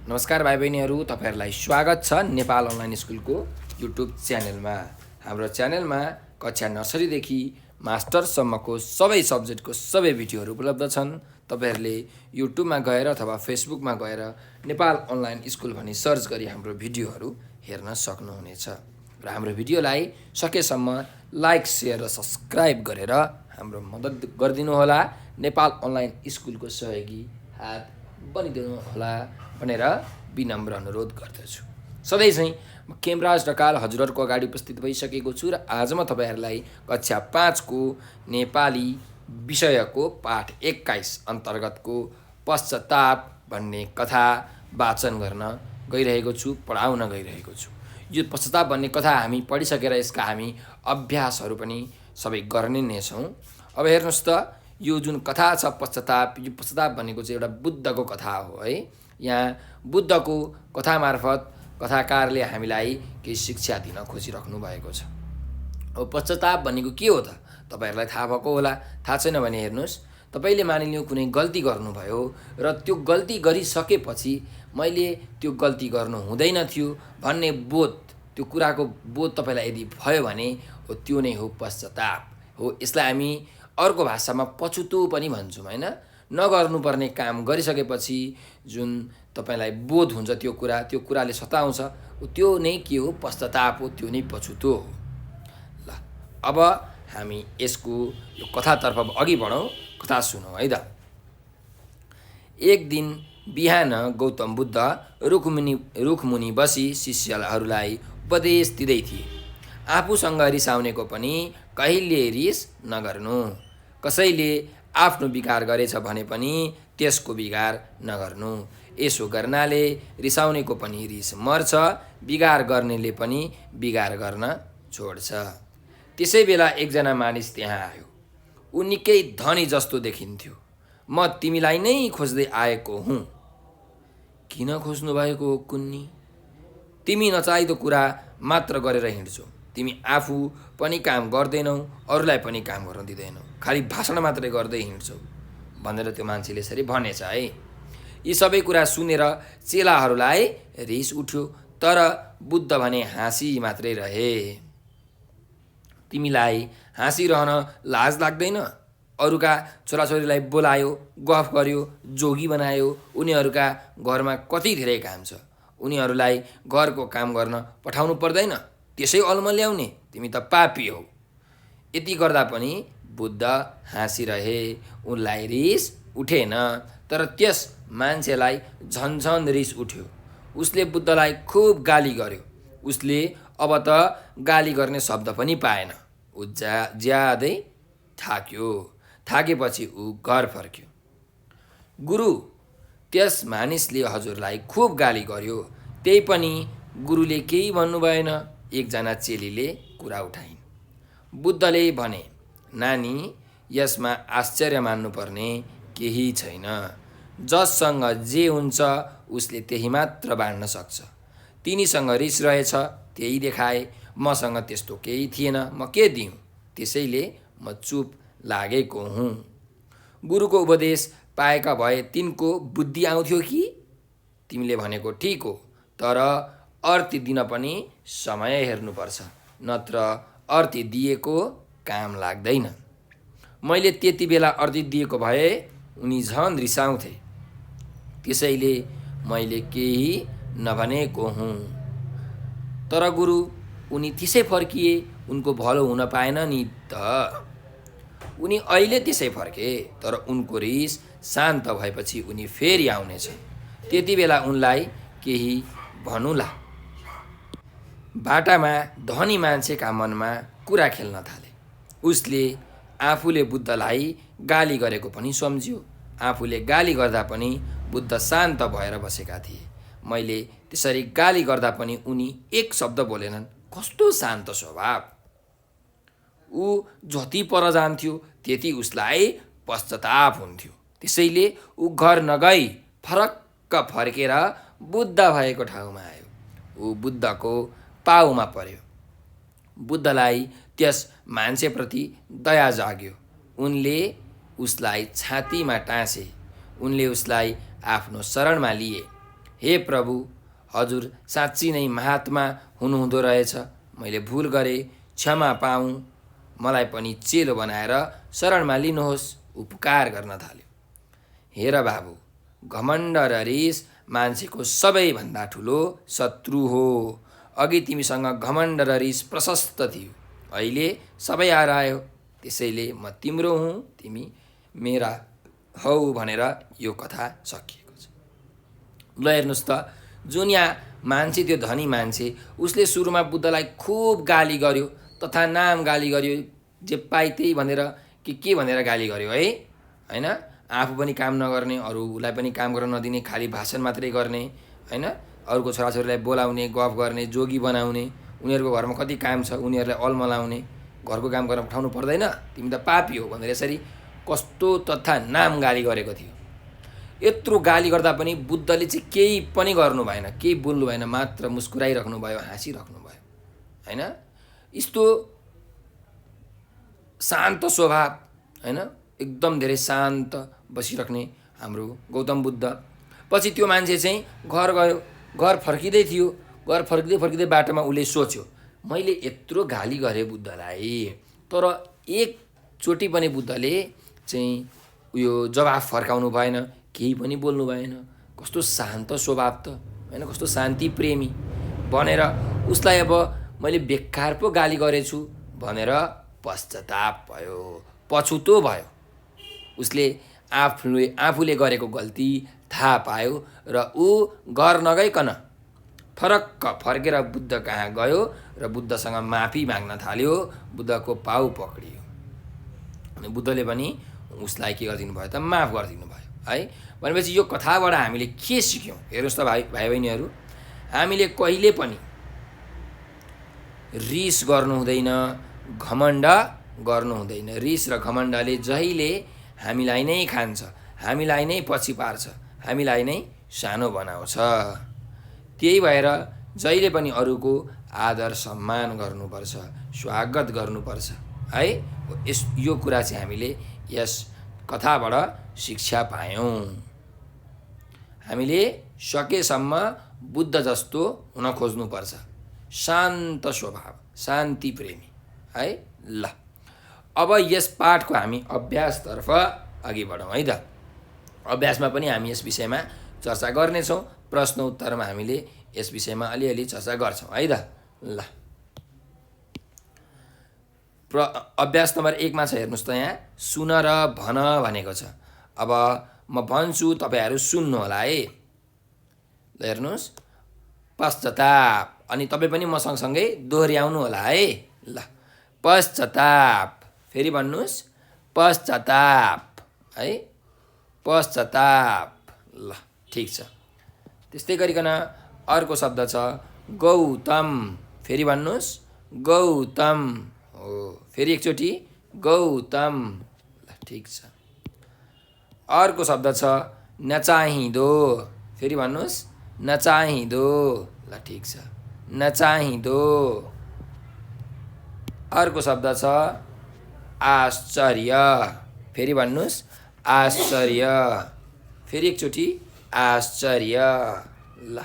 नमस्कार भाइ बहिनीहरू, तपाईहरुलाई स्वागत छ नेपाल अनलाइन स्कुलको युट्युब च्यानलमा। हाम्रो च्यानलमा कक्षा नर्सरीदेखि मास्टरसम्मको सबै सब्जेक्टको सबै भिडियोहरू उपलब्ध छन्। तपाईहरुले युट्युबमा गएर अथवा फेसबुकमा गएर नेपाल अनलाइन स्कुल भनी सर्च गरी हाम्रो भिडियोहरू हेर्न सक्नुहुनेछ। र हाम्रो भिडियोलाई सकेसम्म लाइक, शेयर र सब्स्क्राइब गरेर हाम्रो मद्दत गरिदिनु होला। नेपाल अनलाइन स्कुलको सहयोगी हात बनिदिनु होला भनेर विनम्र अनुरोध गर्दछु। सधैँ चाहिँ म केमराज ढकाल हजुरहरूको अगाडि उपस्थित भइसकेको छु र आज म तपाईहरुलाई कक्षा 5 को नेपाली विषयको पाठ 21 अन्तर्गतको पश्चाताप भन्ने कथा वाचन गर्न गइरहेको छु, पढाउन गइरहेको छु। यो पश्चाताप भन्ने कथा हामी पढिसकेर यसका हामी अभ्यासहरू पनि सबै गर्ने नै छौँ। अब हेर्नुस् त, यो जुन कथा छ पश्चाताप, यो पश्चाताप भनेको चाहिँ एउटा बुद्धको कथा हो है। यहाँ बुद्धको कथा मार्फत कथाकारले हामीलाई केही शिक्षा दिन खोजिराख्नु भएको छ। अब पश्चाताप भनेको के हो त? तपाईहरुलाई थाहा भएको होला, थाहा छैन भने हेर्नुस्। तपाईले मानिलियो कुनै गल्ती गर्नुभयो र त्यो गल्ती गरिसकेपछि मैले त्यो गल्ती गर्नु हुँदैन थियो भन्ने बोध, त्यो कुराको बोध तपाईलाई यदि भयो भने हो त्यो नै हो पश्चाताप हो। यसलाई हामी अर्को भाषामा पछुतो पनि भन्छौँ हैन। नगर्नुपर्ने काम गरिसकेपछि जुन तपाईलाई बोध हुन्छ त्यो कुराले सताउँछ, त्यो नै के हो? पश्चाताप हो, त्यो नै पछुतो हो। ल, अब हामी यसको यो कथातर्फ अघि बढौँ, कथा सुनौँ है त। एक दिन बिहान गौतम बुद्ध रुखमुनि बसी शिष्यहरूलाई उपदेश दिँदै थिए। आफूसँग रिसाउनेको पनि कहिले रिस नगर्नु, कसैले आफ्नो विकार गरेछ भने पनि त्यसको विकार नगर्नु। यसो गर्नाले रिसाउनेको पनि रिस मर्छ, विकार गर्नेले पनि विकार गर्न छोड्छ। त्यसै बेला एकजना मानिस त्यहाँ आयो। ऊ निकै धनी जस्तो देखिन्थ्यो। म तिमीलाई नै खोज्दै आएको हुँ। किन खोज्नु भएको हो कुन्नी? तिमी नचाहिदो कुरा मात्र गरेर हिँड्छौ। तिमी आफू पनि काम गर्दैनौ, अरूलाई पनि काम गर्न दिँदैनौ, खालि भाषण मात्रै गर्दै हिँड्छौ भनेर त्यो मान्छेले यसरी भनेछ है। यी सबै कुरा सुनेर चेलाहरूलाई रिस उठ्यो, तर बुद्ध भने हाँसी मात्रै रहे। तिमीलाई हाँसिरहन लाज लाग्दैन? अरूका छोराछोरीलाई बोलायो, गफ गर्यो, जोगी बनायो। उनीहरूका घरमा कति धेरै काम छ, उनीहरूलाई घरको काम गर्न पठाउनु पर्दैन? त्यसै अल्मल्याउने? तिमी त पापी हौ। यति गर्दा पनि बुद्ध हाँसिरहे, उनलाई रिस उठेन। तर त्यस मान्छेलाई झन्झन रिस उठ्यो। उसले बुद्धलाई खुब गाली गर्यो। उसले अब त गाली गर्ने शब्द पनि पाएन। ऊ ज्यादै थाक्यो। थाकेपछि ऊ घर फर्क्यो। गुरु, त्यस मानिसले हजुरलाई खुब गाली गर्यो, त्यही पनि गुरुले केही भन्नु भएन? एकजना चेलीले कुरा उठाइन्। बुद्धले भने, नानी, यसमा आश्चर्य मान्नुपर्ने केही छैन। जससँग जे हुन्छ उसले त्यही मात्र बाँड्न सक्छ। तिनीसँग रिस रहेछ, त्यही देखाए। मसँग त्यस्तो केही थिएन, म के दिउँ? त्यसैले म चुप लागेको हुँ। गुरुको उपदेश पाएका भए तिनको बुद्धि आउँथ्यो कि? तिमीले भनेको ठिक हो, तर अर्ती दिन पनि समय हेर्नुपर्छ, नत्र अर्ती दिएको काम लाग्दैन। मैले त्यति बेला अर्ती दिएको भए उनी झन् रिसाउँथे। त्यसैले मैले केही नभनेको हुँ। तर गुरु, उनी त्यसै फर्किए, उनको भलो हुन पाएन नि त। उनी अहिले त्यसै फर्के, तर उनको रिस शान्त भएपछि उनी फेरि आउनेछ। त्यति बेला उनलाई केही भनुला। बाटामा धनी मान्छेका मनमा कुरा खेल्न थाले। उसले आफूले बुद्धलाई गाली गरेको पनि सम्झ्यो। आफूले गाली गर्दा पनि बुद्ध शान्त भएर बसेका थिए। मैले त्यसरी गाली गर्दा पनि उनी एक शब्द बोलेनन्। कस्तो शान्त स्वभाव! ऊ जति पर जान्थ्यो त्यति उसलाई पश्चाताप हुन्थ्यो। त्यसैले ऊ घर नगई फरक्क फर्केर बुद्ध भएको ठाउँमा आयो। ऊ बुद्धको पाउमा पर्यो। बुद्धलाई त्यस मान्छेप्रति दया जाग्यो। उनले उसलाई छातीमा टाँसे। उनले उसलाई आफ्नो शरणमा लिए। हे प्रभु, हजुर साँच्ची नै महात्मा हुनुहुँदो रहेछ। मैले भुल गरेँ, क्षमा पाऊँ, मलाई पनि चेलो बनाएर शरणमा लिनुहोस्। उपकार गर्न थाल्यो। हेर बाबु, घमण्ड र रिस मान्छेको सबैभन्दा ठुलो शत्रु हो। अघि तिमीसँग घमण्ड र रिस प्रशस्त थियो, अहिले सबै हरायो। त्यसैले म तिम्रो हुँ, तिमी मेरा हौ भनेर यो कथा सकिएको छ। ल हेर्नुहोस् त, जुन यहाँ मान्छे थियो, धनी मान्छे, उसले सुरुमा बुद्धलाई खुब गाली गर्यो तथा नाम गाली गर्यो, जे पाइ त्यही भनेर के भनेर गाली गर्यो है, होइन? आफू पनि काम नगर्ने, अरूलाई पनि काम गर्न नदिने, खालि भाषण मात्रै गर्ने, होइन? अरूको छोराछोरीलाई बोलाउने, गफ गर्ने, जोगी बनाउने, उनीहरूको घरमा कति काम छ उनीहरूलाई अल्मलाउने, घरको काम गर्न पठाउनु पर्दैन, तिमी त पापी हो भनेर यसरी कस्तो तथा नाम गाली गरेको थियो। यत्रो गाली गर्दा पनि बुद्धले चाहिँ केही पनि गर्नु भएन, केही बोल्नु भएन, मात्र मुस्कुराइराख्नु भयो, हाँसिराख्नु भयो, होइन? यस्तो शान्त स्वभाव, होइन? एकदम धेरै शान्त बसिराख्ने हाम्रो गौतम बुद्ध। पछि त्यो मान्छे चाहिँ घर गयो, घर फर्किँदै थियो। घर फर्किँदै बाटोमा उसले सोच्यो, मैले यत्रो गाली गरेँ बुद्धलाई, तर एकचोटि पनि बुद्धले चाहिँ उयो जवाफ फर्काउनु भएन, केही पनि बोल्नु भएन। कस्तो शान्त स्वभाव त, होइन? कस्तो शान्ति प्रेमी भनेर उसलाई अब मैले बेकार पो गाली गरेछु भनेर पश्चाताप भयो, पछुतो भयो। उसले आफूले गरेको गल्ती थाहा पायो र ऊ घर नगइकन फरक्क फर्केर बुद्ध कहाँ गयो र बुद्धसँग माफी माग्न थाल्यो। बुद्धको पाउ पक्रियो अनि बुद्धले पनि उसलाई के गरिदिनु भयो त, माफ गरिदिनु भयो है। भनेपछि यो कथाबाट हामीले के सिक्यौँ? हेर्नुहोस् त भाइ बहिनीहरू, हामीले कहिले पनि रिस गर्नु हुँदैन, घमण्ड गर्नु हुँदैन। रिस र घमण्डले जहिले हामीलाई नै खान्छ, हामीलाई नै पछि पार्छ, हामीलाई नै सानो बनाउँछ। त्यही भएर जहिले पनि अरूको आदर सम्मान गर्नुपर्छ, स्वागत गर्नुपर्छ है। यो कुरा चाहिँ हामीले यस कथाबाट शिक्षा पायौँ। हामीले सकेसम्म बुद्ध जस्तो हुन खोज्नुपर्छ, शान्त स्वभाव, शान्ति प्रेमी है। ल अब यस पाठको हामी अभ्यासतर्फ अघि बढौँ है त। अभ्यासमा पनि हामी यस विषयमा चर्चा गर्नेछौँ, प्रश्न उत्तरमा हामीले यस विषयमा अलिअलि चर्चा गर्छौँ है त। ल अभ्यास नम्बर 1 मा छ, हेर्नुहोस् त, यहाँ सुन र भन भनेको छ। अब म भन्छु, तपाईँहरू सुन्नु होला है। ल हेर्नुहोस्, पश्चाताप, अनि तपाईँ पनि म सँगसँगै दोहोऱ्याउनु होला है। ल पश्चाताप, फेरि भन्नुहोस्, पश्चाताप है, पश्चाताप। ल ठिक छ। त्यस्तै गरिकन अर्को शब्द छ गौतम, फेरि भन्नुहोस्, गौतम हो, फेरि एकचोटि गौतम। ल ठिक छ। अर्को शब्द छ नचाहिँदो, फेरि भन्नुहोस्, नचाहिँदो। ल ठिक छ, नचाहिँदो। अर्को शब्द छ आश्चर्य, फेरि भन्नुहोस्, आश्चर्य, फेरि एकचोटि आश्चर्य। ल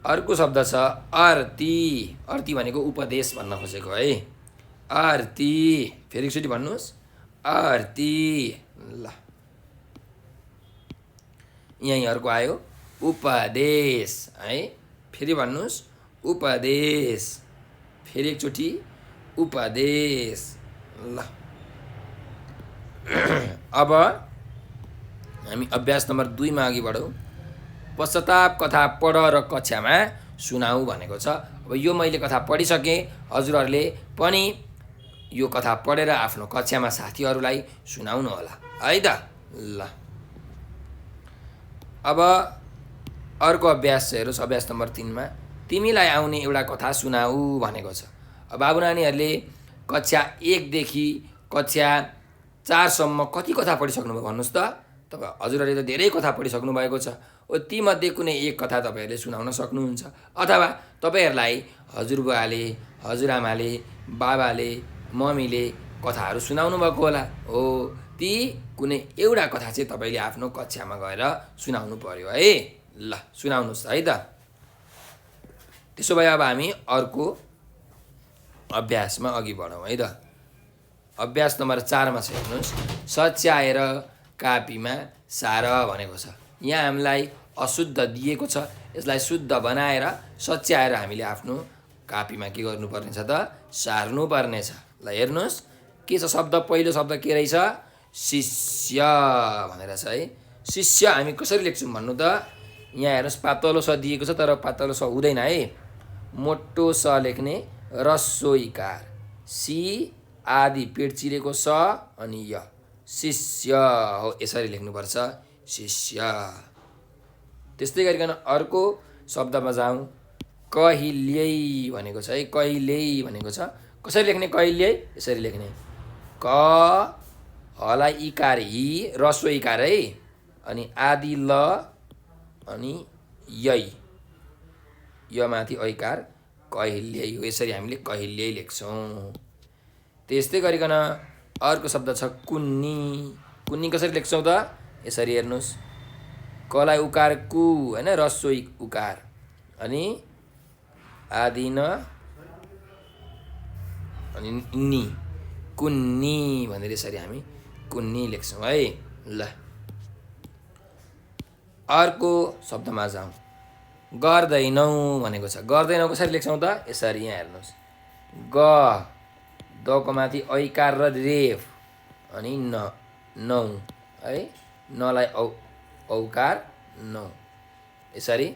अर्को शब्द छ अर्ती, अर्ती भनेको उपदेश भन्न खोजेको है, अर्ती, फेरि एकचोटि भन्नुहोस्, अर्ती। ल यहीँ अर्को आयो उपदेश है, फेरि भन्नुहोस्, उपदेश, फेरि एकचोटि उपदेश। ल अब हामी अभ्यास नम्बर 2 मा अघि बढौँ। पश्चाताप कथा पढ र कक्षामा सुनाऊ भनेको छ। अब यो मैले कथा पढिसकेँ, हजुरहरूले पनि यो कथा पढेर आफ्नो कक्षामा साथीहरूलाई सुनाउनु होला है त। ल अब अर्को अभ्यास छ, हेर्नुहोस्, अभ्यास नम्बर 3 मा तिमीलाई आउने एउटा कथा सुनाऊ भनेको छ। अब बाबु नानीहरूले कक्षा 1 देखि कक्षा 4 सम्म कति कथा पढिसक्नुभयो भन्नुहोस् त। तपाईँ हजुरहरूले त धेरै कथा पढिसक्नु भएको छ। तीमध्ये कुनै एक कथा तपाईँहरूले सुनाउन सक्नुहुन्छ, अथवा तपाईँहरूलाई हजुरबुवाले, हजुरआमाले, बाबाले, मम्मीले कथाहरू सुनाउनु भएको होला। हो, ती कुनै एउटा कथा चाहिँ तपाईँले आफ्नो कक्षामा गएर सुनाउनु पर्यो है। ल सुनाउनुहोस् है त। त्यसो भए अब हामी अर्को अभ्यासमा अघि बढौँ है त। अभ्यास नम्बर 4मा छ हेर्नुहोस्, सच्याएर कापीमा सार भनेको छ। यहाँ हामीलाई अशुद्ध दिएको छ, यसलाई शुद्ध बनाएर सच्याएर हामीले आफ्नो कापीमा के गर्नुपर्ने छ त, सार्नुपर्ने छ। ल हेर्नुहोस् के छ शब्द, पहिलो शब्द के रहेछ, शिष्य भनेर छ है। शिष्य हामी कसरी लेख्छौँ भन्नु त, यहाँ हेर्नुहोस् पातलो स दिएको छ तर पातलो स हुँदैन है, मोटो स लेख्ने, रस्व इकार, सी आदि पेट चिरेको स अनि य, शिष्य हो, यसरी लेख्नुपर्छ शिष्य। त्यस्तै गरिकन अर्को शब्दमा जाउँ, कहिल्यै भनेको छ है। कहिल्यै भनेको छ, कसरी लेख्ने कहिल्यै, यसरी लेख्ने, क हलाई इकार हि, रस्व इकार है, अनि आदि ल अनि यै, यो माथि ऐकार, कहिल्यै हो, यसरी हामीले कहिल्यै लेख्छौँ। त्यस्तै गरिकन अर्को शब्द छ कुन्नी। कुन्नी कसरी लेख्छौँ त, यसरी हेर्नुहोस्, कलाई उकार कु होइन, रस्व उकार अनि आदि न अनि नि, कुन्नी भनेर यसरी हामी कुन्नी लेख्छौँ है। ल अर्को शब्दमा जाउँ, गर्दैनौ भनेको छ। गर्दैनौ कसरी लेख्छौँ त, यसरी यहाँ हेर्नुहोस्, ग दको माथि ऐकार र रेफ अनि न, नौ है, नलाई औकार नौ, यसरी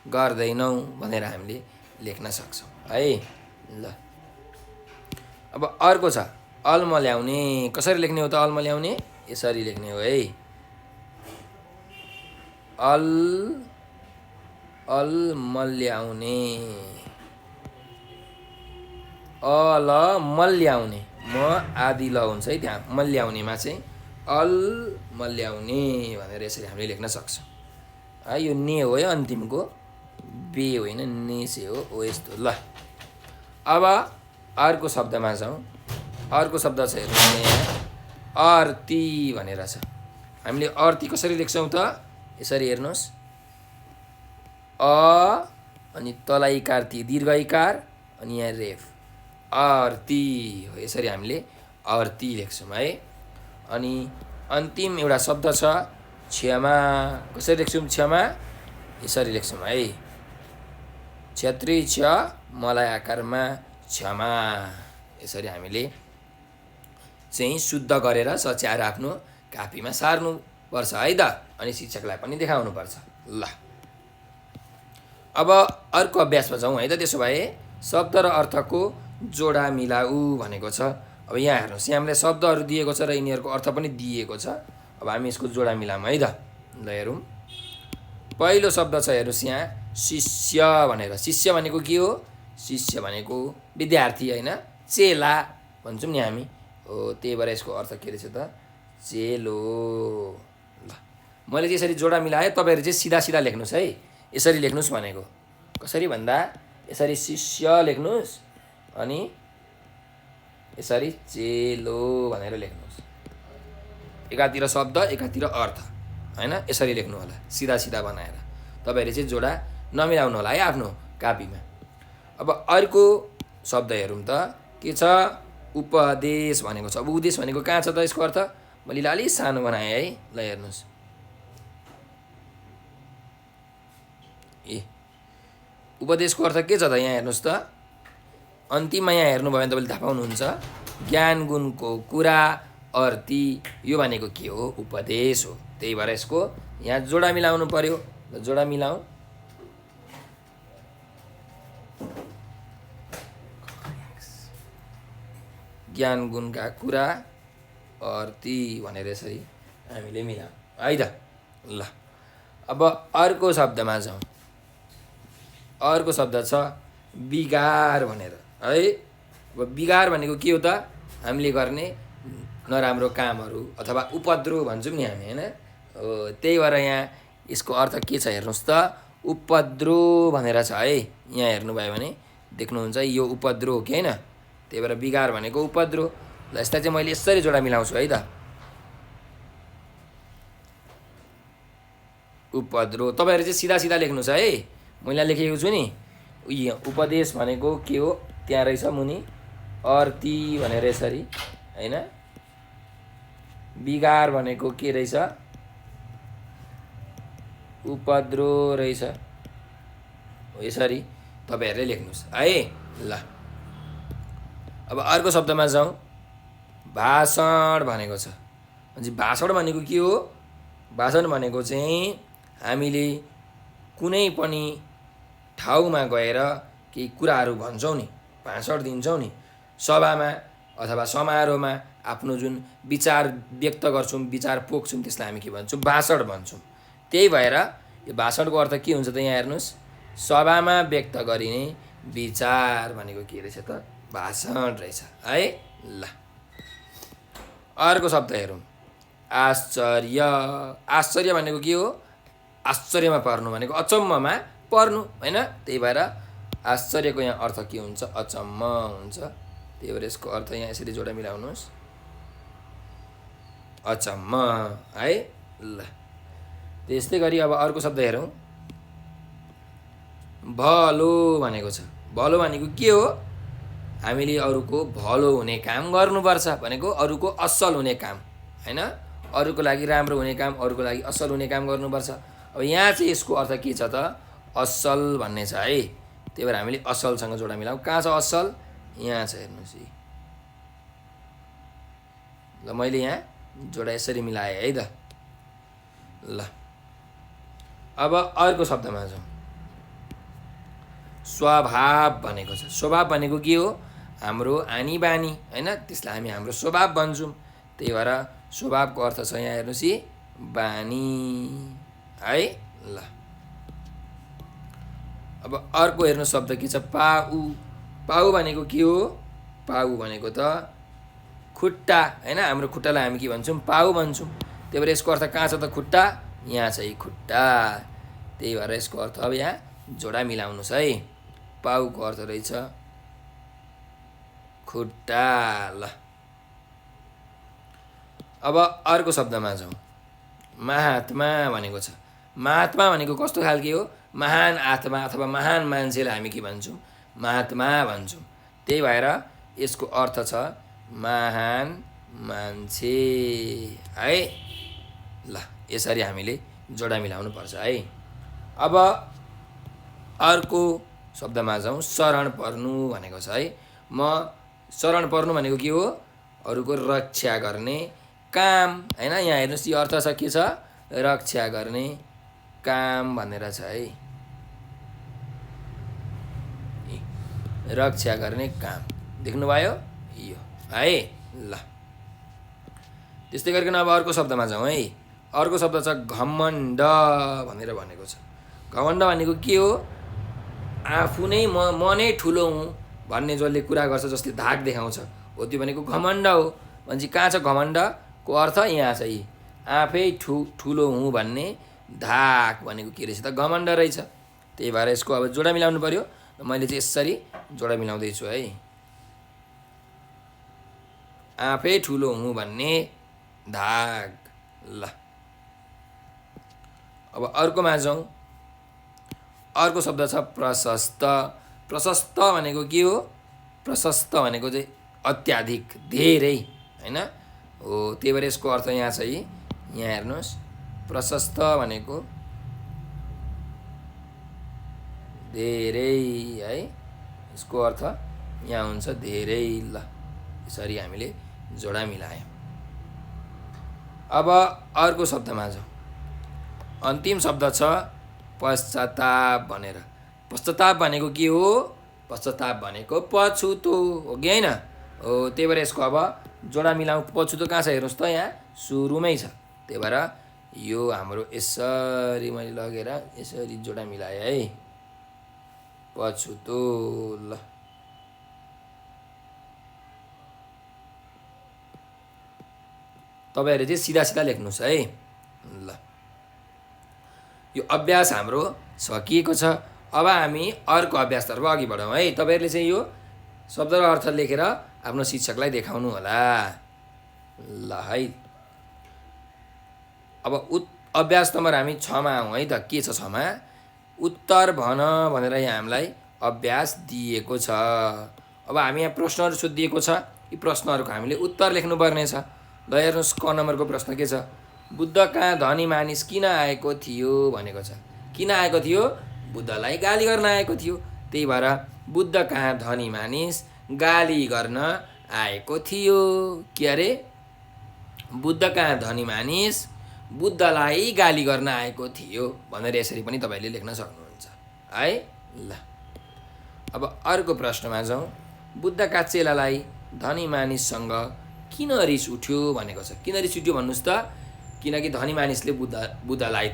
गर्दैनौ भनेर हामीले लेख्न सक्छौँ है। ल अब अर्को छ अल्मल्याउने। कसरी लेख्ने हो त अल्मल्याउने, यसरी लेख्ने हो है, अल्मल्याउने, अल मल्याउने, म आदि ल हुन्छ है त्यहाँ, मल्याउनेमा चाहिँ अल्मल्याउने भनेर यसरी हामीले लेख्न सक्छौँ है। यो ने हो है अन्तिमको, बे होइन, ने से हो यस्तो। ल अब अर्को शब्दमा जाउँ। अर्को शब्द छ हेर्नु यहाँ, अर्ती भनेर छ। हामीले अर्ती कसरी लेख्छौँ त, यसरी हेर्नुहोस्, अ अनि तलाई इकार ती दीर्घ इकार अनि यहाँ रेफ, आरती हो, यसरी हामीले आरती लेख्छौँ है। अनि अन्तिम एउटा शब्द छ क्षमा। कसरी लेख्छौँ क्षमा, यसरी लेख्छौँ है, क्षेत्री छ मलाई आकारमा क्षमा, यसरी हामीले चाहिँ शुद्ध गरेर सच्याएर आफ्नो कापीमा सार्नुपर्छ है त, अनि शिक्षकलाई पनि देखाउनुपर्छ। ल अब अर्को अभ्यासमा जाउँ है त। त्यसो भए शब्द र अर्थको जोडा मिलाऊ भनेको छ। अब यहाँ हेर्नुहोस्, यहाँ हामीलाई शब्दहरू दिएको छ र यिनीहरूको अर्थ पनि दिएको छ। अब हामी यसको जोडा मिलाऊँ है त। ल हेरौँ, पहिलो शब्द छ हेर्नुहोस् यहाँ, शिष्य भनेर। शिष्य भनेको के हो, शिष्य भनेको विद्यार्थी होइन, चेला भन्छौँ नि हामी हो, त्यही भएर यसको अर्थ के रहेछ त, चेलो। ल मैले चाहिँ यसरी जोडा मिलाएँ, तपाईँहरू चाहिँ सिधा सिधा लेख्नुहोस् है, यसरी लेख्नुहोस् भनेको। कसरी भन्दा यसरी शिष्य लेख्नुहोस् अनि यसरी चेलो भनेर लेख्नुहोस्, एकातिर शब्द एकातिर अर्थ होइन, यसरी लेख्नु होला सिधा सिधा बनाएर। तपाईँहरूले चाहिँ जोडा नमिलाउनु होला है आफ्नो कापीमा। अब अर्को शब्द हेरौँ त, के छ, उपदेश भनेको छ। अब उपदेश भनेको कहाँ छ त, यसको अर्थ मैले अलिक सानो बनाएँ है। ल हेर्नुहोस्, उपदेशको अर्थ के छ त, यहाँ हेर्नुहोस् त, अन्तिममा यहाँ हेर्नुभयो भने तपाईँले थाहा पाउनुहुन्छ, ज्ञान गुणको कुरा अर्ती, यो भनेको के हो, उपदेश हो। त्यही भएर यसको यहाँ जोडा मिलाउनु पर्यो। ल जोडा मिलाउँ, ज्ञान गुणका कुरा अर्ती भनेर यसरी हामीले मिलाउँ है त। ल अब अर्को शब्दमा जाउँ। अर्को शब्द छ बिगार भनेर है। अब बिगार भनेको के हो त, हामीले गर्ने नराम्रो कामहरू अथवा उपद्रो भन्छौँ नि हामी होइन। त्यही भएर यहाँ यसको अर्थ के छ हेर्नुहोस् त, उपद्रो भनेर छ है। यहाँ हेर्नुभयो भने देख्नुहुन्छ यो उपद्रो हो कि होइन, त्यही भएर बिगार भनेको उपद्रो। ल यसलाई चाहिँ मैले यसरी जोडा मिलाउँछु है त। उपद्रो। तपाईँहरू चाहिँ सिधा सिधा लेख्नुहोस् है, मैले लेखेको छु नि। उपदेश भनेको के हो त्यहाँ रहेछ मुनि, अर्ती भनेर यसरी होइन। बिगार भनेको के रहेछ, उपद्रो रहेछ, यसरी तपाईँहरूले लेख्नुहोस् है। ल अब अर्को शब्दमा जाउँ। भाषण भनेको छ। भनेपछि भाषण भनेको के हो, भाषण भनेको चाहिँ हामीले कुनै पनि ठाउँमा गएर केही कुराहरू भन्छौँ नि, भाषण दिन्छौँ नि, सभामा अथवा समारोहमा आफ्नो जुन विचार व्यक्त गर्छौँ, विचार पोख्छौँ, त्यसलाई हामी के भन्छौँ, भाषण भन्छौँ। त्यही भएर यो भाषणको अर्थ के हुन्छ त यहाँ हेर्नुहोस्, सभामा व्यक्त गरिने विचार भनेको के रहेछ त, भाषण रहेछ है। ल अर्को शब्द हेरौँ। आश्चर्य। आश्चर्य भनेको के हो, आश्चर्यमा पर्नु भनेको अचम्ममा पर्नु होइन। त्यही भएर आश्चर्यको यहाँ अर्थ के हुन्छ, अचम्म हुन्छ। त्यही भएर यसको अर्थ यहाँ यसरी जोडा मिलाउनुहोस्, अचम्म है। ल त्यस्तै गरी अब अर्को शब्द हेरौँ। भलो भनेको छ। भलो भनेको के हो, हामीले अरूको भलो हुने काम गर्नुपर्छ भनेको, अरूको असल हुने काम होइन, अरूको लागि राम्रो हुने काम, अरूको लागि असल हुने काम गर्नुपर्छ। अब यहाँ चाहिँ यसको अर्थ के छ त, असल भन्ने छ है। त्यही भएर हामीले असलसँग जोडा मिलाउँ। कहाँ छ असल, यहाँ छ हेर्नुहोस् है। ल मैले यहाँ जोडा यसरी मिलाएँ है त। ल अब अर्को शब्दमा जाउँ। स्वभाव भनेको छ। स्वभाव भनेको के हो, हाम्रो आनी बानी होइन, त्यसलाई हामी हाम्रो स्वभाव भन्छौँ। त्यही भएर स्वभावको अर्थ छ यहाँ हेर्नुहोस् है, बानी है। ल अब अर्को हेर्नु शब्द के छ, पाउ। पाउ भनेको के हो, पाउ भनेको त खुट्टा होइन। हाम्रो खुट्टालाई हामी के भन्छौँ, पाउ भन्छौँ। त्यही भएर यसको अर्थ कहाँ छ त, खुट्टा, यहाँ छ है खुट्टा। त्यही भएर यसको अर्थ अब यहाँ जोडा मिलाउनुहोस् है। पाउको अर्थ रहेछ खुट्टा। ल अब अर्को शब्दमा जाउँ। महात्मा भनेको छ। महात्मा भनेको कस्तो खालके हो, महान आत्मा अथवा महान मान्छेलाई हामी के भन्छौँ, महात्मा भन्छौँ। त्यही भएर यसको अर्थ छ महान मान्छे है। ल यसरी हामीले जोडा मिलाउनु पर्छ है। अब अर्को शब्दमा जाउँ। शरण पर्नु भनेको छ है। म शरण पर्नु भनेको के हो, अरूको रक्षा गर्ने काम होइन। यहाँ हेर्नुहोस् यो अर्थ छ के छ, रक्षा गर्ने काम भनेर छ है, रक्षा गर्ने काम देख्नुभयो यो है। ल त्यस्तै गरिकन अब अर्को शब्दमा जाउँ है। अर्को शब्द छ घमण्ड भनेर भनेको छ। घमण्ड भनेको के हो, आफू नै म नै ठुलो हुँ भन्ने जसले कुरा गर्छ, जसले धाक देखाउँछ हो, त्यो भनेको घमण्ड हो। भनेपछि कहाँ छ घमण्डको अर्थ, यहाँ छ यी आफै ठुलो हुँ भन्ने धाक भनेको के रहेछ त, घमण्ड रहेछ। त्यही भएर यसको अब जोडा मिलाउनु पर्यो। मैले चाहिँ यसरी जोडा मिलाउँदैछु है। आफै ठुलो हुँ भन्ने धाक। ल अब अर्कोमा जाउँ। अर्को शब्द छ प्रशस्त। प्रशस्त भनेको के हो, प्रशस्त भनेको चाहिँ अत्याधिक, धेरै होइन हो। त्यही भएर यसको अर्थ यहाँ छ है, यहाँ हेर्नुहोस्। प्रशस्त भनेको धेरै है, यसको अर्थ यहाँ हुन्छ धेरै। ल यसरी हामीले जोडा मिलायौँ। अब अर्को शब्दमा जाउँ। अन्तिम शब्द छ पश्चाताप भनेर। पश्चाताप भनेको के हो, पश्चाताप भनेको पछुतो हो कि होइन हो। त्यही भएर यसको अब जोडा मिलाउँ। पछुतो कहाँ छ हेर्नुहोस् त, यहाँ सुरुमै छ। त्यही भएर यो हाम्रो यसरी मैले लगेर यसरी जोडा मिलाएँ है, पछुतो। ल तपाईँहरूले चाहिँ सिधा सिधा लेख्नुहोस् है। ल यो अभ्यास हाम्रो सकिएको छ। अब हामी अर्को अभ्यासतर्फ अघि बढौँ है। तपाईँहरूले चाहिँ यो शब्द र अर्थ लेखेर आफ्नो शिक्षकलाई देखाउनु होला। ल है अब अभ्यास नम्बर हामी 6 मा आउँ है त। के छ 6 मा? उत्तर भन भनेर यहाँ हामीलाई अभ्यास दिएको छ। अब हामी यहाँ प्रश्नहरू सोधिएको छ। यी प्रश्नहरूको हामीले उत्तर लेख्नुपर्ने छ। ल हेर्नुहोस्, क नम्बरको प्रश्न के छ? बुद्ध कहाँ धनी मानिस किन आएको थियो भनेको छ। किन आएको थियो? बुद्धलाई गाली गर्न आएको थियो। त्यही भएर बुद्ध कहाँ धनी मानिस गाली गर्न आएको थियो। के अरे? बुद्ध कहाँ धनी मानिस बुद्धलाई गाली गर्न आएको थियो भनेर यसरी पनि तपाईँले लेख्न सक्नुहुन्छ है। ल अब अर्को प्रश्नमा जाउँ। बुद्धका चेलालाई धनी मानिससँग किन रिस उठ्यो भनेको छ। किन रिस उठ्यो भन्नुहोस् त? किनकि धनी मानिसले बुद्धलाई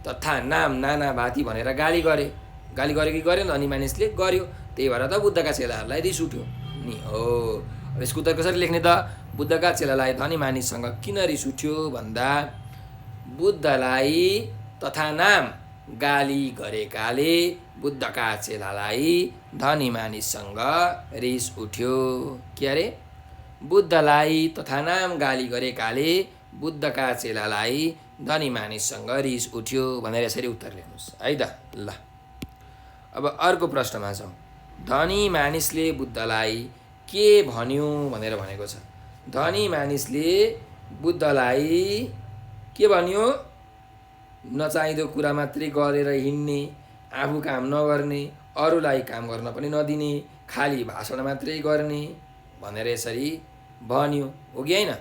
तथा नाम नाना भाती भनेर गाली गरे। गाली गरे कि गरेन? धनी मानिसले गर्यो। त्यही भएर त बुद्धका चेलाहरूलाई रिस उठ्यो नि हो। अब यसको उत्तर कसरी लेख्ने त? बुद्धका चेलालाई धनी मानिससँग किन रिस उठ्यो भन्दा बुद्धलाई तथा नाम गाली गरेकाले बुद्धका चेलालाई धनी मानिससँग रिस उठ्यो। के अरे? बुद्धलाई तथा नाम गाली गरेकाले बुद्धका चेलालाई धनी मानिससँग रिस उठ्यो भनेर यसरी उत्तर लेख्नुहोस् है त। ल अब अर्को प्रश्नमा जाउँ। धनी मानिसले बुद्धलाई के भन्यो भनेर भनेको छ। धनी मानिसले बुद्धलाई के भन्यो? नचाहिँदो कुरा मात्रै गरेर हिँड्ने, आफू काम नगर्ने, अरूलाई काम गर्न पनि नदिने, खाली भाषण मात्रै गर्ने भनेर यसरी भन्यो हो कि होइन?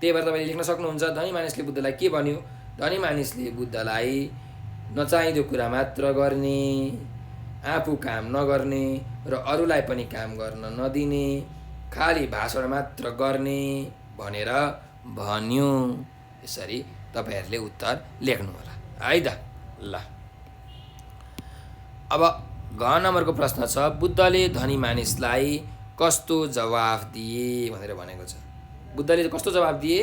त्यही भएर तपाईँले लेख्न सक्नुहुन्छ धनी मानिसले बुद्धलाई के भन्यो। धनी मानिसले बुद्धलाई नचाहिँदो कुरा मात्र गर्ने, आफू काम नगर्ने र अरूलाई पनि काम गर्न नदिने, खाली भाषण मात्र गर्ने भनेर भन्यो। यसरी तपाईँहरूले उत्तर लेख्नु होला है त। ल अब घ नम्बरको प्रश्न छ। बुद्धले धनी मानिसलाई कस्तो जवाफ दिए भनेर भनेको छ। बुद्धले कस्तो जवाफ दिए?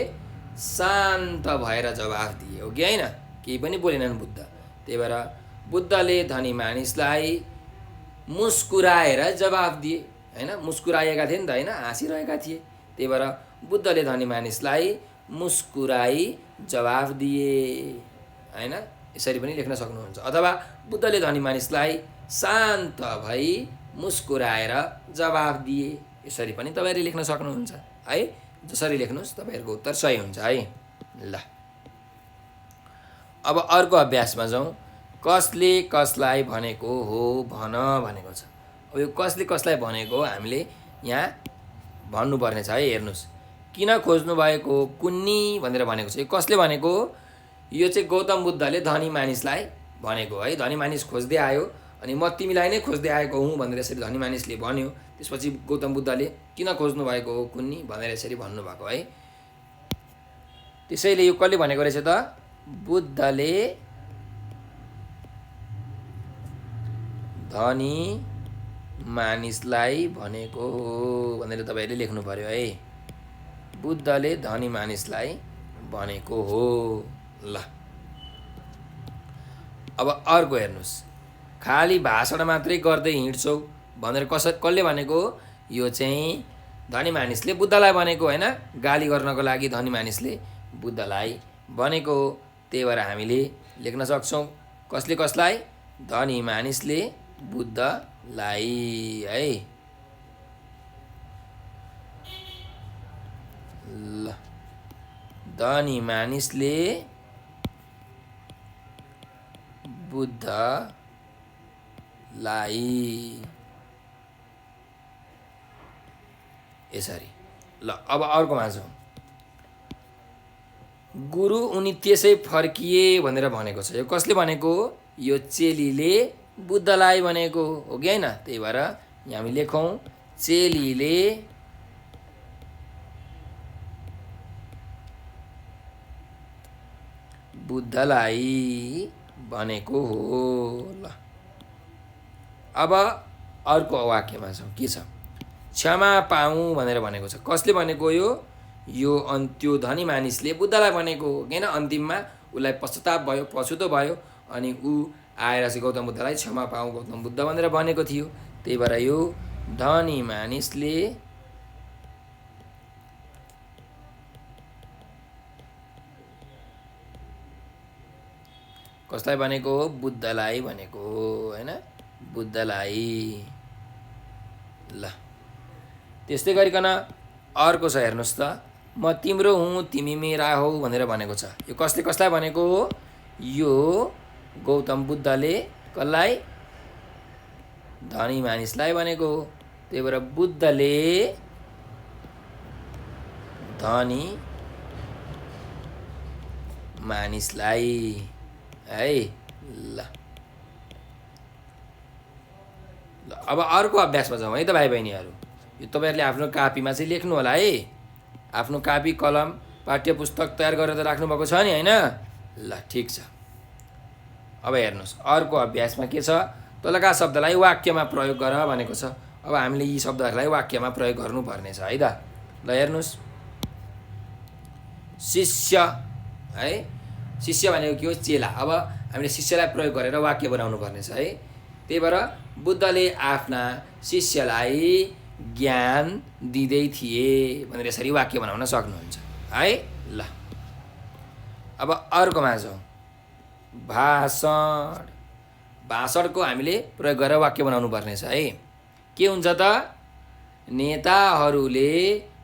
शान्त भएर जवाफ दिए हो कि होइन? केही पनि बोलेनन् बुद्ध। त्यही भएर बुद्धले धनी मानिसलाई मुस्कुराएर जवाफ दिए होइन? मुस्कुराएका थिए नि त होइन? हाँसिरहेका थिए। त्यही भएर बुद्धले धनी मानिसलाई मुस्कुराई जवाफ दिए होइन? यसरी पनि लेख्न सक्नुहुन्छ। अथवा बुद्धले धनी मानिसलाई शान्त भई मुस्कुराएर जवाफ दिए, यसरी पनि तपाईँहरूले लेख्न सक्नुहुन्छ है। जसरी लेख्नुहोस् तपाईँहरूको उत्तर सही हुन्छ है। ल अब अर्को अभ्यासमा जाउँ। कसले कसलाई भनेको हो भन भनेको छ। अब यो कसले कसलाई भनेको हो हामीले यहाँ भन्नुपर्ने छ है। हेर्नुहोस्, किन खोज्नु भएको कुन्नी भनेर भनेको छ। यो कसले भनेको? यो चाहिँ गौतम बुद्धले धनी मानिसलाई भनेको है। धनी मानिस खोज्दै आयो अनि म तिमीलाई नै खोज्दै आएको हुँ भनेर यसरी धनी मानिसले भन्यो। त्यसपछि गौतम बुद्धले किन खोज्नु भएको हो कुन्नी भनेर यसरी भन्नुभएको है। त्यसैले यो कसले भनेको रहेछ त? बुद्धले धनी मानिसलाई भनेको हो भनेर तपाईँहरूले लेख्नु पर्यो है। बुद्धले धनी मानिसलाई भनेको हो। ल अब अर्को हेर्नुहोस्। खाली भाषण मात्रै गर्दै हिँड्छौ भनेर कसले भनेको? यो चाहिँ धनी मानिसले बुद्धलाई भनेको होइन? गाली गर्नको लागि धनी मानिसले बुद्धलाई भनेको। त्यही भएर हामीले लेख्न सक्छौँ कसले कसलाई? धनी मानिसले बुद्धलाई है। ल धनी मानिसले बुद्धलाई यसरी। ल अब अर्कोमा जाउँ। गुरु उनी त्यसै फर्किए भनेर भनेको छ। यो कसले भनेको? यो चेलीले बुद्धलाई भनेको हो कि होइन? त्यही भएर यहाँ हामी लेखौँ चेलीले बुद्धलाई भनेको हो। ल अब अर्को वाक्यमा छौँ। के छ? क्षमा पाऊँ भनेर भनेको छ। कसले भनेको? यो त्यो धनी मानिसले बुद्धलाई भनेको हो किन? अन्तिममा उसलाई पश्चाताप भयो, पछुतो भयो अनि ऊ आएर चाहिँ गौतम बुद्धलाई क्षमा पाऊँ गौतम बुद्ध भनेर भनेको थियो। त्यही भएर यो धनी मानिसले कसलाई भनेको हो? बुद्धलाई भनेको हो हैन, बुद्धलाई। ल त्यस्तै गरिकन अर्को छ हेर्नुहोस् त, म तिम्रो हुँ तिमी मेरा हौ भनेर भनेको छ। यो कसले कसलाई भनेको हो? यो गौतम बुद्धले कसलाई? धनी मानिसलाई भनेको हो। त्यही भएर बुद्धले धनी मानिसलाई है। ल अब अर्को अभ्यासमा जाउँ है त भाइ बहिनीहरू। यो तपाईँहरूले आफ्नो कापीमा चाहिँ लेख्नु होला है। आफ्नो कापी कलम पाठ्य पुस्तक तयार गरेर राख्नु भएको छ नि हैन? ल ठिक छ। अब हेर्नुहोस् अर्को अभ्यासमा के छ? तलका शब्दलाई वाक्यमा प्रयोग गर भनेको छ। अब हामीले यी शब्दहरूलाई वाक्यमा प्रयोग गर्नुपर्ने छ है त। ल हेर्नुहोस्, शिष्य है, शिष्य भनेको के हो? चेला। अब हामीले शिष्यलाई प्रयोग गरेर वाक्य बनाउनु पर्ने छ है। त्यही भएर बुद्धले आफ्ना शिष्यलाई ज्ञान दिँदै थिए भनेर यसरी वाक्य बनाउन सक्नुहुन्छ है। ल अब अर्कोमा जाउँ, भाषण। भाषणको हामीले प्रयोग गरेर वाक्य बनाउनु पर्ने छ है। के हुन्छ त? नेताहरूले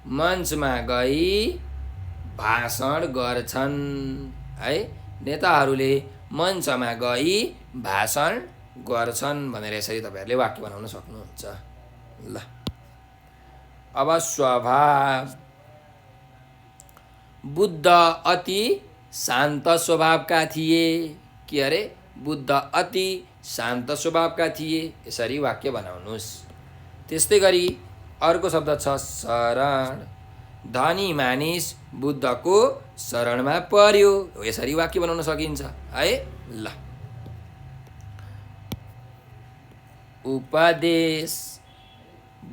मञ्चमा गई भाषण गर्छन् है। नेताहरूले मञ्चमा गई भाषण गर्छन् भनेर यसरी तपाईँहरूले वाक्य बनाउन सक्नुहुन्छ। ल अब स्वभाव। बुद्ध अति शान्त स्वभावका थिए। के अरे? बुद्ध अति शान्त स्वभावका थिए। यसरी वाक्य बनाउनुहोस्। त्यस्तै गरी अर्को शब्द छ शरण। धनी मानिस बुद्धको शरणमा पर्यो। यसरी वाक्य बनाउन सकिन्छ है। ल उपदेश।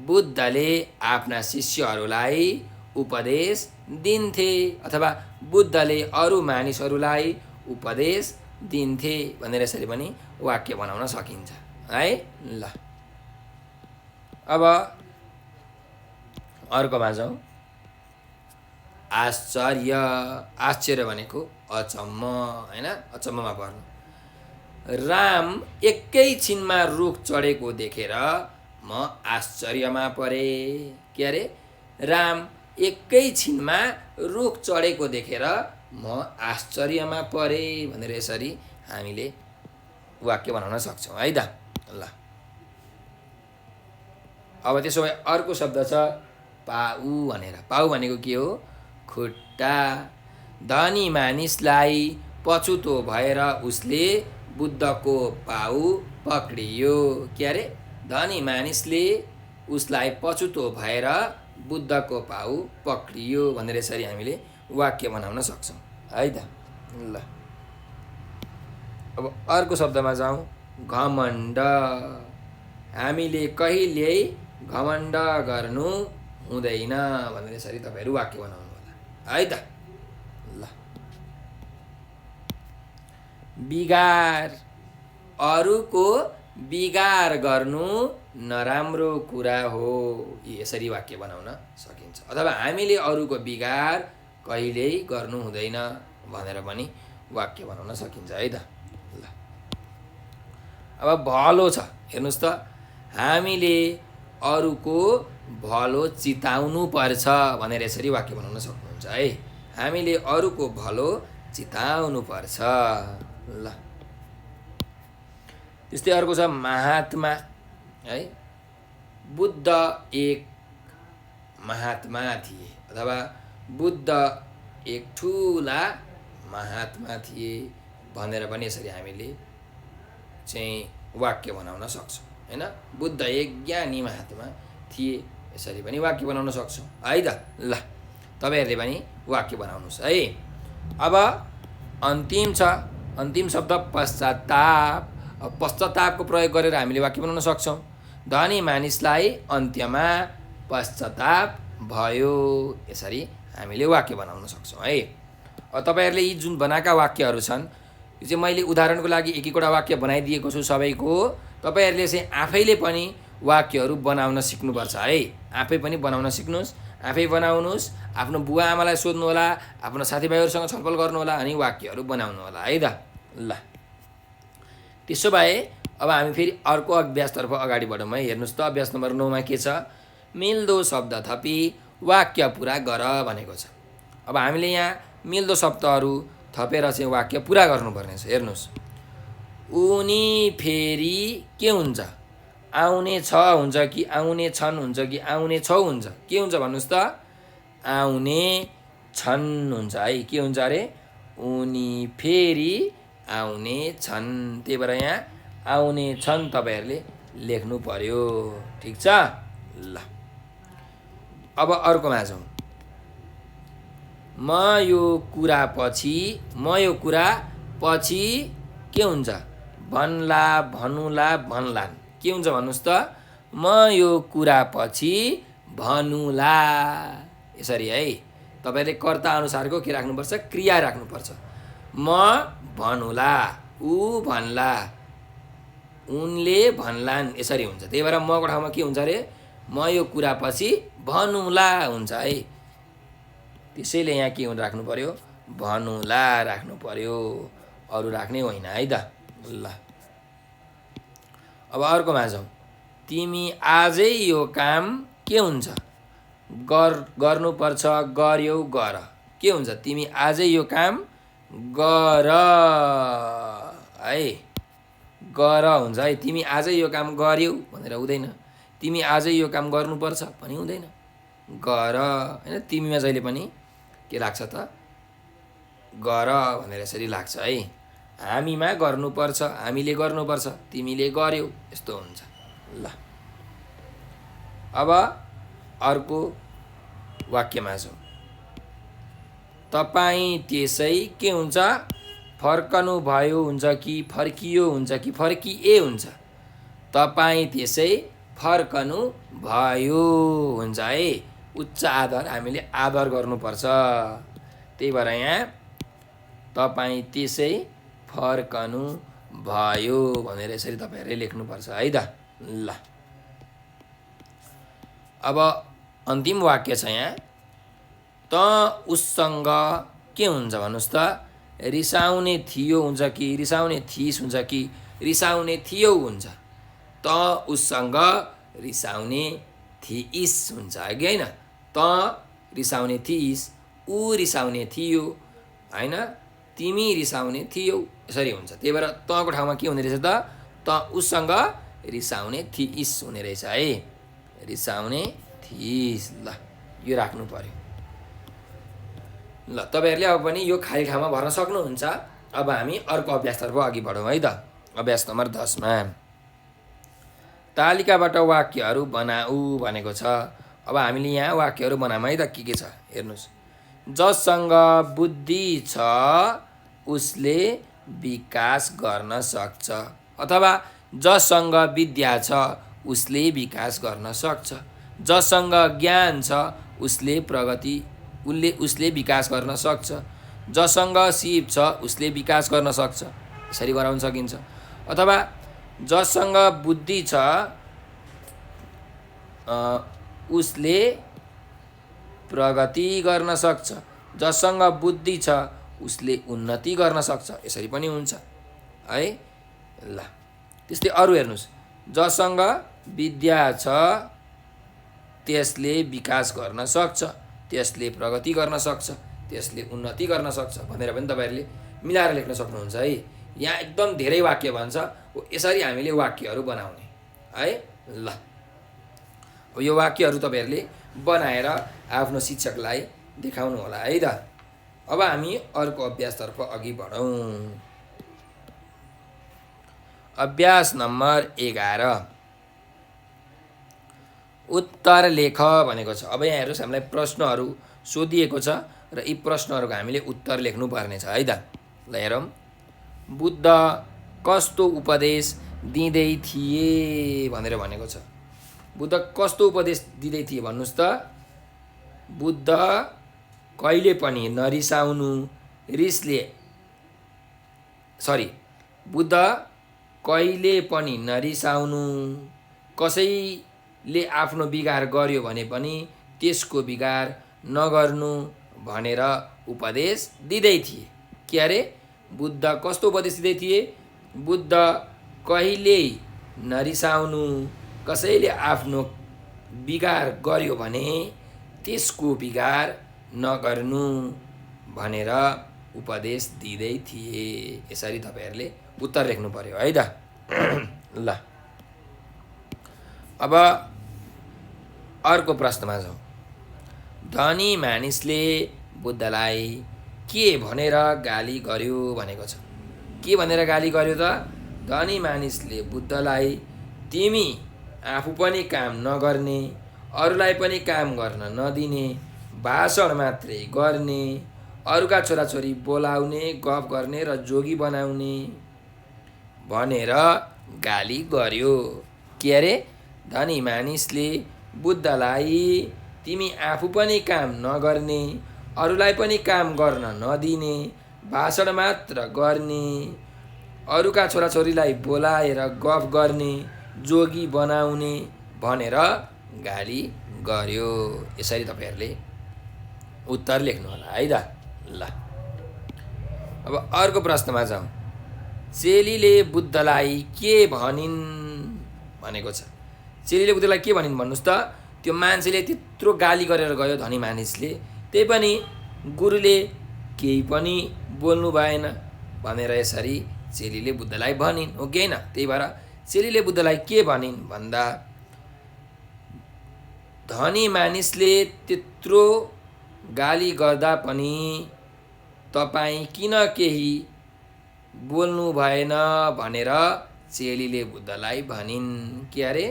बुद्धले आफ्ना शिष्यहरूलाई उपदेश दिन्थे अथवा बुद्धले अरू मानिसहरूलाई उपदेश दिन्थे भनेर यसरी पनि वाक्य बनाउन सकिन्छ है। ल अब अर्कोमा जाउँ, आश्चर्य। आश्चर्य भनेको अचम्म हैन, अचम्ममा पर्नु। राम एकैछिनमा रुख चढेको देखेर म आश्चर्यमा परेँ। के अरे? राम एकैछिनमा रुख चढेको देखेर म आश्चर्यमा परेँ भनेर यसरी हामीले वाक्य बनाउन सक्छौँ है त। ल अब त्यसो भए अर्को शब्द छ पाउ भनेर। पाउ भनेको के हो? खुट्टा। धनी मानिसलाई पछुतो भएर उसले बुद्धको पाउ पक्रियो। के अरे? धनी मानिसले उसलाई पछुतो भएर बुद्धको पाउ पक्रियो भनेर यसरी हामीले वाक्य बनाउन सक्छौँ है त। ल अब अर्को शब्दमा जाउँ, घमण्ड। हामीले कहिल्यै घमण्ड गर्नु हुँदैन भनेर यसरी तपाईँहरू वाक्य बनाउनु होला है त। ल बिगार। अरूको बिगार गर्नु नराम्रो कुरा हो। यसरी वाक्य बनाउन सकिन्छ। अथवा हामीले अरूको बिगार कहिल्यै गर्नु हुँदैन भनेर पनि वाक्य बनाउन सकिन्छ है त। ल अब भलो छ हेर्नुहोस् त। हामीले अरूको भलो चिताउनु पर्छ भनेर यसरी वाक्य बनाउन सक्नुहुन्छ है। हामीले अरूको भलो चिताउनु पर्छ। ल त्यस्तै अर्को छ महात्मा है। बुद्ध एक महात्मा थिए अथवा बुद्ध एक ठुला महात्मा थिए भनेर पनि यसरी हामीले चाहिँ वाक्य बनाउन सक्छौँ हैन। बुद्ध एक ज्ञानी महात्मा थिए यसरी पनि वाक्य बनाउन सक्छौँ है त। ल तपाईँहरूले पनि वाक्य बनाउनुहोस् है। अब अन्तिम छ, अन्तिम शब्द पश्चाताप। पश्चातापको प्रयोग गरेर हामीले वाक्य बनाउन सक्छौँ। धनी मानिसलाई अन्त्यमा पश्चाताप भयो। यसरी हामीले वाक्य बनाउन सक्छौँ है। अब तपाईँहरूले यी जुन बनाएका वाक्यहरू छन् यो चाहिँ मैले उदाहरणको लागि एक एकवटा वाक्य बनाइदिएको छु सबैको। तपाईँहरूले चाहिँ आफैले पनि वाक्यहरू बनाउन सिक्नुपर्छ है। आफै पनि बनाउन सिक्नुहोस्, आफै बनाउनुहोस्। आफ्नो बुवा आमालाई सोध्नु होला, आफ्नो साथीभाइहरूसँग छलफल गर्नु होला अनि वाक्यहरू बनाउनु होला है त। ल त्यसो भए अब हामी फेरि अर्को अभ्यासतर्फ अगाडि बढौँ है। हेर्नुहोस् त अभ्यास नम्बर 9 मा के छ, मिल्दो शब्द थपी वाक्य पुरा गर भनेको छ। अब हामीले यहाँ मिल्दो शब्दहरू थपेर चाहिँ वाक्य पुरा गर्नुपर्ने छ। हेर्नुहोस्, उनी फेरि के हुन्छ, आउने छ हुन्छ कि आउने छन् हुन्छ कि आउने छौ हुन्छ, के हुन्छ भन्नुहोस् त, आउने छन् हुन्छ है। के हुन्छ अरे, उनी फेरि आउने छन्। त्यही भएर यहाँ आउने छन् तपाईँहरूले लेख्नु पर्यो। ठिक छ ल। अब अर्कोमा जाउँ। म यो कुरा पछि के हुन्छ, भन्ला भनुला भन्लान्। के हुन्छ भन्नुहोस् त, म यो कुरा पछि भनुला। यसरी है, तपाईँले कर्ता अनुसारको के राख्नुपर्छ, क्रिया राख्नुपर्छ। म भनुला, ऊ भन्ला, उनले भन्लान्, यसरी हुन्छ। त्यही भएर मको ठाउँमा के हुन्छ अरे, म यो कुरा पछि भनुला हुन्छ है। त्यसैले यहाँ के राख्नु पर्यो, भनुला राख्नु पर्यो, अरू राख्ने होइन है त ल। अब अर्कोमा जाउँ। तिमी आजै यो काम के हुन्छ, गर्नुपर्छ, गर्यौ गर। के हुन्छ, तिमी आजै यो काम गर है, गर हुन्छ है। तिमी आजै यो काम गर्यौ भनेर हुँदैन, तिमी आजै यो काम गर्नुपर्छ पनि हुँदैन, गर होइन। तिमीमा जहिले पनि के लाग्छ त, गर भनेर यसरी लाग्छ है। हामीमा गर्नुपर्छ, हामीले गर्नुपर्छ, तिमीले गर्यौ, यस्तो हुन्छ ल। अब अर्को वाक्यमा जाउँ। तपाईँ त्यसै के हुन्छ, फर्कनु भयो हुन्छ कि फर्कियो हुन्छ कि फर्किए हुन्छ, तपाईँ त्यसै फर्कनु भयो हुन्छ है। उच्च आदर, हामीले आदर गर्नुपर्छ। त्यही भएर यहाँ तपाईँ त्यसै फर्कनु भयो भनेर यसरी तपाईँहरूले लेख्नुपर्छ है त ल। अब अन्तिम वाक्य छ यहाँ। त उससँग के हुन्छ भन्नुहोस् त, रिसाउने थियो हुन्छ कि रिसाउने थिइस् हुन्छ कि रिसाउने थियौ हुन्छ। त उससँग रिसाउने थिइस् हुन्छ कि होइन। त रिसाउने थिइस्, ऊ रिसाउने थियो होइन, तिमी रिसाउने थियौ, यसरी हुन्छ। त्यही भएर तको ठाउँमा के हुने रहेछ त उसँग रिसाउने थिइस् हुने रहेछ है, रिसाउने थिइस्। ल यो राख्नु पर्यो ल। तपाईँहरूले अब पनि यो खाली ठाउँमा भर्न सक्नुहुन्छ। अब हामी अर्को अभ्यासतर्फ अघि बढौँ है त। अभ्यास नम्बर 10 मा तालिकाबाट वाक्यहरू बनाऊ भनेको छ। अब हामीले यहाँ वाक्यहरू बनाऊँ है त। के छ हेर्नुहोस्। जससँग बुद्धि छ उसले विकास गर्न सक्छ, अथवा जससँग विद्या छ उसले विकास गर्न सक्छ, जससँग ज्ञान छ उसले विकास गर्न सक्छ, जससँग सिप छ उसले विकास गर्न सक्छ, यसरी गराउन सकिन्छ। अथवा जससँग बुद्धि छ उसले प्रगति गर्न सक्छ, जससँग बुद्धि छ उसले उन्नति गर्न सक्छ, यसरी पनि हुन्छ है ल। त्यस्तै अरू हेर्नुहोस्। जससँग विद्या छ त्यसले विकास गर्न सक्छ, त्यसले प्रगति गर्न सक्छ, त्यसले उन्नति गर्न सक्छ भनेर पनि तपाईँहरूले मिलाएर लेख्न सक्नुहुन्छ है। यहाँ एकदम धेरै वाक्य भन्छ, यसरी हामीले वाक्यहरू बनाउने है ल। अब यो वाक्यहरू तपाईँहरूले बनाएर आफ्नो शिक्षकलाई देखाउनु होला है त। अब हामी अर्को अभ्यासतर्फ अघि बढौँ। अभ्यास नम्बर 11 उत्तर लेख भनेको छ। अब यहाँ हेर्नुहोस्, हामीलाई प्रश्नहरू सोधिएको छ र यी प्रश्नहरूको हामीले उत्तर लेख्नु पर्ने छ है त। ल हेरौँ। बुद्ध कस्तो उपदेश दिँदै थिए भनेर भनेको छ। बुद्ध कस्तो उपदेश दिँदै थिए भन्नुहोस् त। बुद्ध कहिले पनि नरिसाउनु, बुद्ध कहिले पनि नरिसाउनु, कसैले आफ्नो बिगार गर्यो भने पनि त्यसको बिगार नगर्नु भनेर उपदेश दिँदै थिए। के अरे, बुद्ध कस्तो उपदेश दिँदै थिए? बुद्ध कहिल्यै नरिसाउनु, कसैले आफ्नो बिगार गर्यो भने त्यसको बिगार नगर्नु भनेर उपदेश दिँदै थिए। यसरी तपाईँहरूले उत्तर लेख्नु पर्यो है त। ल अब अर्को प्रश्नमा जाउँ। धनी मानिसले बुद्धलाई के भनेर गाली गर्यो भनेको छ। के भनेर गाली गर्यो त? धनी मानिसले बुद्धलाई तिमी आफू पनि काम नगर्ने, अरूलाई पनि काम गर्न नदिने, भाषण मात्रै गर्ने, अरूका छोराछोरी बोलाउने, गफ गर्ने र जोगी बनाउने भनेर गाली गर्यो। के अरे? धनी मानिसले बुद्धलाई तिमी आफू पनि काम नगर्ने, अरूलाई पनि काम गर्न नदिने, भाषण मात्र गर्ने, अरूका छोराछोरीलाई बोलाएर गफ गर्ने, जोगी बनाउने भनेर गाली गर्यो। यसरी तपाईँहरूले उत्तर लेख्नु होला है त। ल अब अर्को प्रश्नमा जाउँ। चेलीले बुद्धलाई के भनिन् भनेको छ। चेलीले बुद्धलाई के भनिन् भन्नुहोस् त। त्यो मान्छेले त्यत्रो गाली गरेर गयो धनी मानिसले, त्यही पनि गुरुले केही पनि बोल्नु भएन भनेर यसरी चेलीले बुद्धलाई भनिन्, हो कि होइन? त्यही भएर चेलीले बुद्धलाई के भनिन् भन्दा, धनी मानिसले त्यत्रो गाली गर्दा पनि तपाईँ किन केही बोल्नु भएन भनेर चेलीले बुद्धलाई भनिन्। के अरे?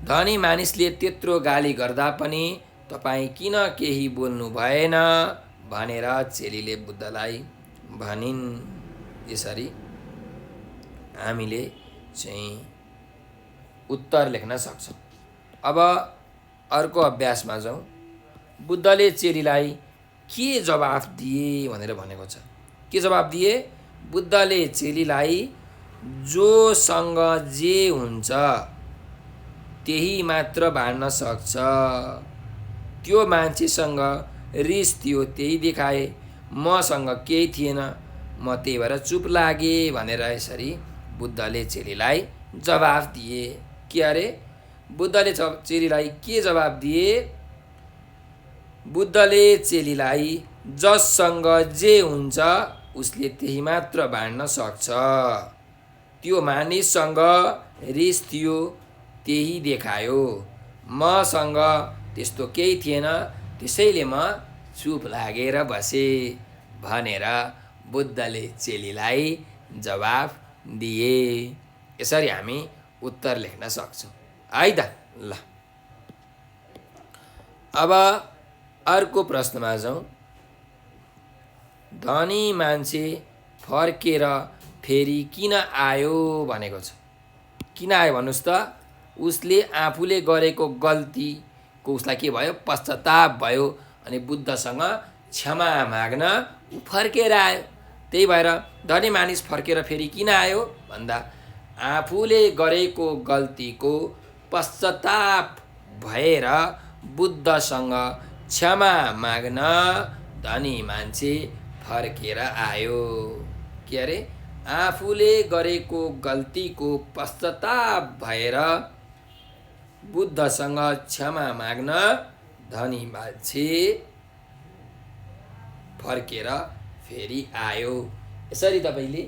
धनी मानिसले त्यत्रो गाली गर्दा पनि तपाईँ किन केही बोल्नु भएन भनेर चेलीले बुद्धलाई भनिन्। यसरी हामीले चाहिँ उत्तर लेख्न सक्छौँ। अब अर्को अभ्यासमा जाउँ। बुद्धले चेलीलाई के जवाफ दिए भनेर भनेको छ। के जवाफ दिए? बुद्धले चेलीलाई जोसँग जे हुन्छ त्यही मात्र बाँड्न सक्छ, त्यो मान्छेसँग रिस थियो त्यही देखाए, मसँग केही थिएन, म त्यही भएर चुप लागेँ भनेर यसरी बुद्धले चेलीलाई जवाफ दिए। के अरे? बुद्धले चेलीलाई के जवाफ दिए? बुद्धले चेलीलाई जससँग जे हुन्छ उसले त्यही मात्र बाँड्न सक्छ, त्यो मानिससँग रिस थियो त्यही देखायो, मसँग त्यस्तो केही थिएन त्यसैले म चुप लागेर बसेँ भनेर बुद्धले चेलीलाई जवाफ दिए। यसरी हामी उत्तर लेख्न सक्छौँ है त। ल अब अर्को प्रश्नमा जाउँ। धनी मान्छे फर्केर फेरि किन आयो भनेको छ। किन आयो भन्नुहोस् त। उसले आफूले गरेको गल्तीको उसलाई के भयो? पश्चाताप भयो अनि बुद्धसँग क्षमा माग्न ऊ फर्केर आयो। त्यही भएर धनी मानिस फर्केर फेरि किन आयो भन्दा आफूले गरेको गल्तीको पश्चाताप भएर बुद्धसँग क्षमा माग्न धनी मान्छे फर्केर आयो। के अरे? आफूले गरेको गल्तीको पश्चाताप भएर बुद्धसँग क्षमा माग्न धनी मान्छे फर्केर फेरि आयो। यसरी तपाईँले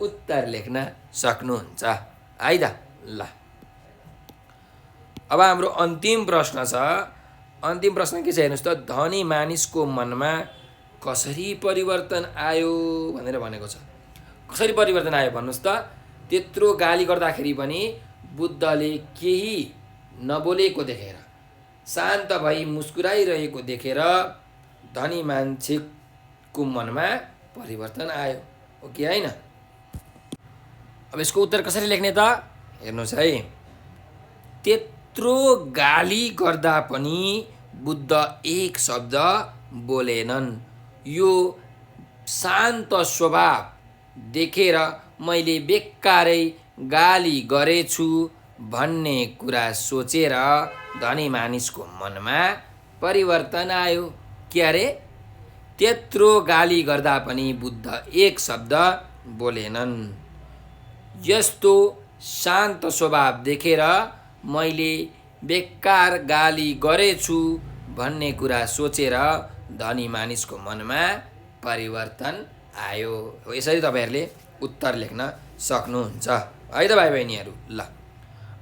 उत्तर लेख्न सक्नुहुन्छ है त। ल अब हाम्रो अन्तिम प्रश्न छ। अन्तिम प्रश्न के छ हेर्नुहोस् त। धनी मानिसको मनमा कसरी परिवर्तन आयो भनेर भनेको छ। कसरी परिवर्तन आयो भन्नुहोस् त। त्यत्रो गाली गर्दाखेरि पनि बुद्धले केही नबोलेको देखेर, शान्त भई मुस्कुराइरहेको देखेर धनी मान्छेको मनमा परिवर्तन आयो, हो कि होइन? अब यसको उत्तर कसरी लेख्ने त हेर्नुहोस् है। त्यत्रो गाली गर्दा पनि बुद्ध एक शब्द बोलेनन्। यो शान्त स्वभाव देखेर मैले बेकारै गाली गरेछु भन्ने कुरा सोचेर धनी मानिसको मनमा परिवर्तन आयो। के अरे? त्यत्रो गाली गर्दा पनि बुद्ध एक शब्द बोलेनन्। यस्तो शान्त स्वभाव देखेर मैले बेकार गाली गरेछु भन्ने कुरा सोचेर धनी मानिसको मनमा परिवर्तन आयो। हो यसरी तपाईँहरूले उत्तर लेख्न सक्नुहुन्छ है त भाइ बहिनीहरू। ल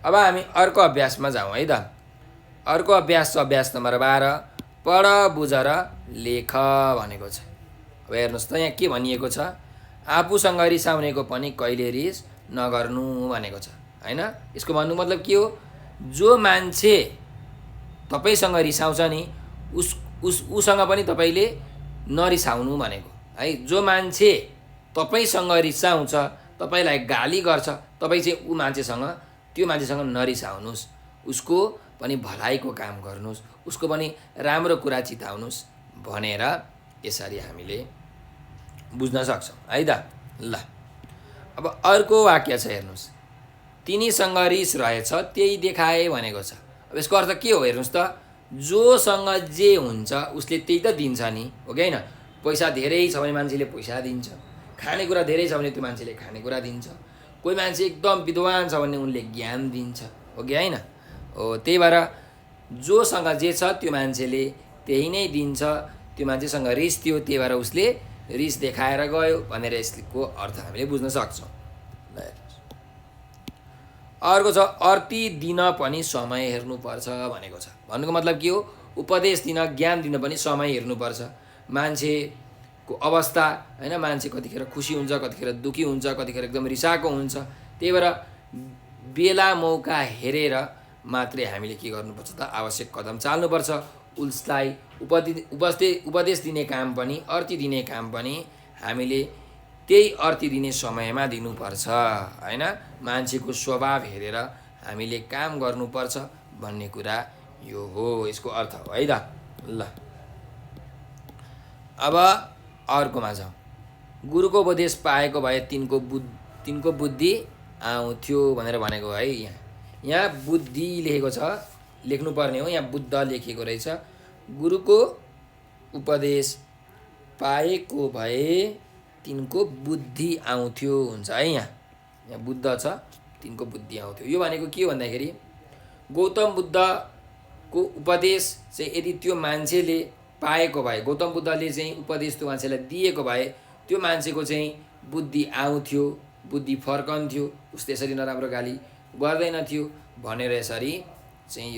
अब हामी अर्को अभ्यासमा जाउँ है त। अर्को अभ्यास छ अभ्यास नम्बर 12, पढ बुझ र लेख भनेको छ। अब हेर्नुहोस् त यहाँ के भनिएको छ, आफूसँग रिसाउनेको पनि कहिले रिस नगर्नु भनेको छ होइन। यसको भन्नु मतलब के हो, जो मान्छे तपाईँसँग रिसाउँछ नि उसँग पनि तपाईँले नरिसाउनु भनेको है। जो मान्छे तपाईँसँग रिसाउँछ, तपाईँलाई गाली गर्छ, तपाईँ चाहिँ त्यो मान्छेसँग नरिसाउनुहोस्, उसको पनि भलाइको काम गर्नुहोस्, उसको पनि राम्रो कुरा चिताउनुहोस् भनेर यसरी हामीले बुझ्न सक्छौँ है त। ल अब अर्को वाक्य छ हेर्नुहोस्, तिनीसँग रिस रहेछ त्यही देखाए भनेको छ। अब यसको अर्थ के हो हेर्नुहोस् त, जोसँग जे हुन्छ उसले त्यही त दिन्छ नि, हो कि होइन। पैसा धेरै छ भने मान्छेले पैसा दिन्छ, खानेकुरा धेरै छ भने त्यो मान्छेले खानेकुरा दिन्छ, कोही मान्छे एकदम विद्वान छ भने उनले ज्ञान दिन्छ, हो कि होइन। हो त्यही भएर जोसँग जे छ त्यो मान्छेले त्यही नै दिन्छ। त्यो मान्छेसँग रिस थियो त्यही भएर उसले रिस देखाएर गयो भनेर यसको अर्थ हामीले बुझ्न सक्छौँ। ल अर्को छ अर्ती दिन पनि समय हेर्नुपर्छ भनेको छ। भन्नुको मतलब के हो, उपदेश दिन ज्ञान दिन पनि समय हेर्नुपर्छ। मान्छेको अवस्था होइन, मान्छे कतिखेर खुसी हुन्छ, कतिखेर दुःखी हुन्छ, कतिखेर एकदम रिसाएको हुन्छ। त्यही भएर बेला मौका हेरेर मात्रै हामीले के गर्नुपर्छ त, आवश्यक कदम चाल्नुपर्छ। उसलाई उपदेश दिने काम पनि, अर्ती दिने काम पनि हामीले त्यही अर्ती दिने समयमा दिनुपर्छ होइन। मान्छेको स्वभाव हेरेर हामीले काम गर्नुपर्छ भन्ने कुरा यो हो, यसको अर्थ हो है त। ल अब अर्कोमा जाउँ, गुरुको उपदेश पाएको भए तिनको बुद्धि आउँथ्यो भनेर भनेको है। यहाँ बुद्धि लेखेको छ, लेख्नुपर्ने हो, यहाँ बुद्ध लेखेको रहेछ। गुरुको उपदेश पाएको भए तिनको बुद्धि आउँथ्यो हुन्छ है। यहाँ बुद्ध छ, तिनको बुद्धि आउँथ्यो। यो भनेको के हो भन्दाखेरि, गौतम बुद्धको उपदेश चाहिँ यदि त्यो मान्छेले पाएको भए, गौतम बुद्धले चाहिँ उपदेश त्यो मान्छेलाई दिएको भए त्यो मान्छेको चाहिँ बुद्धि आउँथ्यो, बुद्धि फर्कन्थ्यो, उसले यसरी नराम्रो गाली गर्दैन थियो भनेर यसरी चाहिँ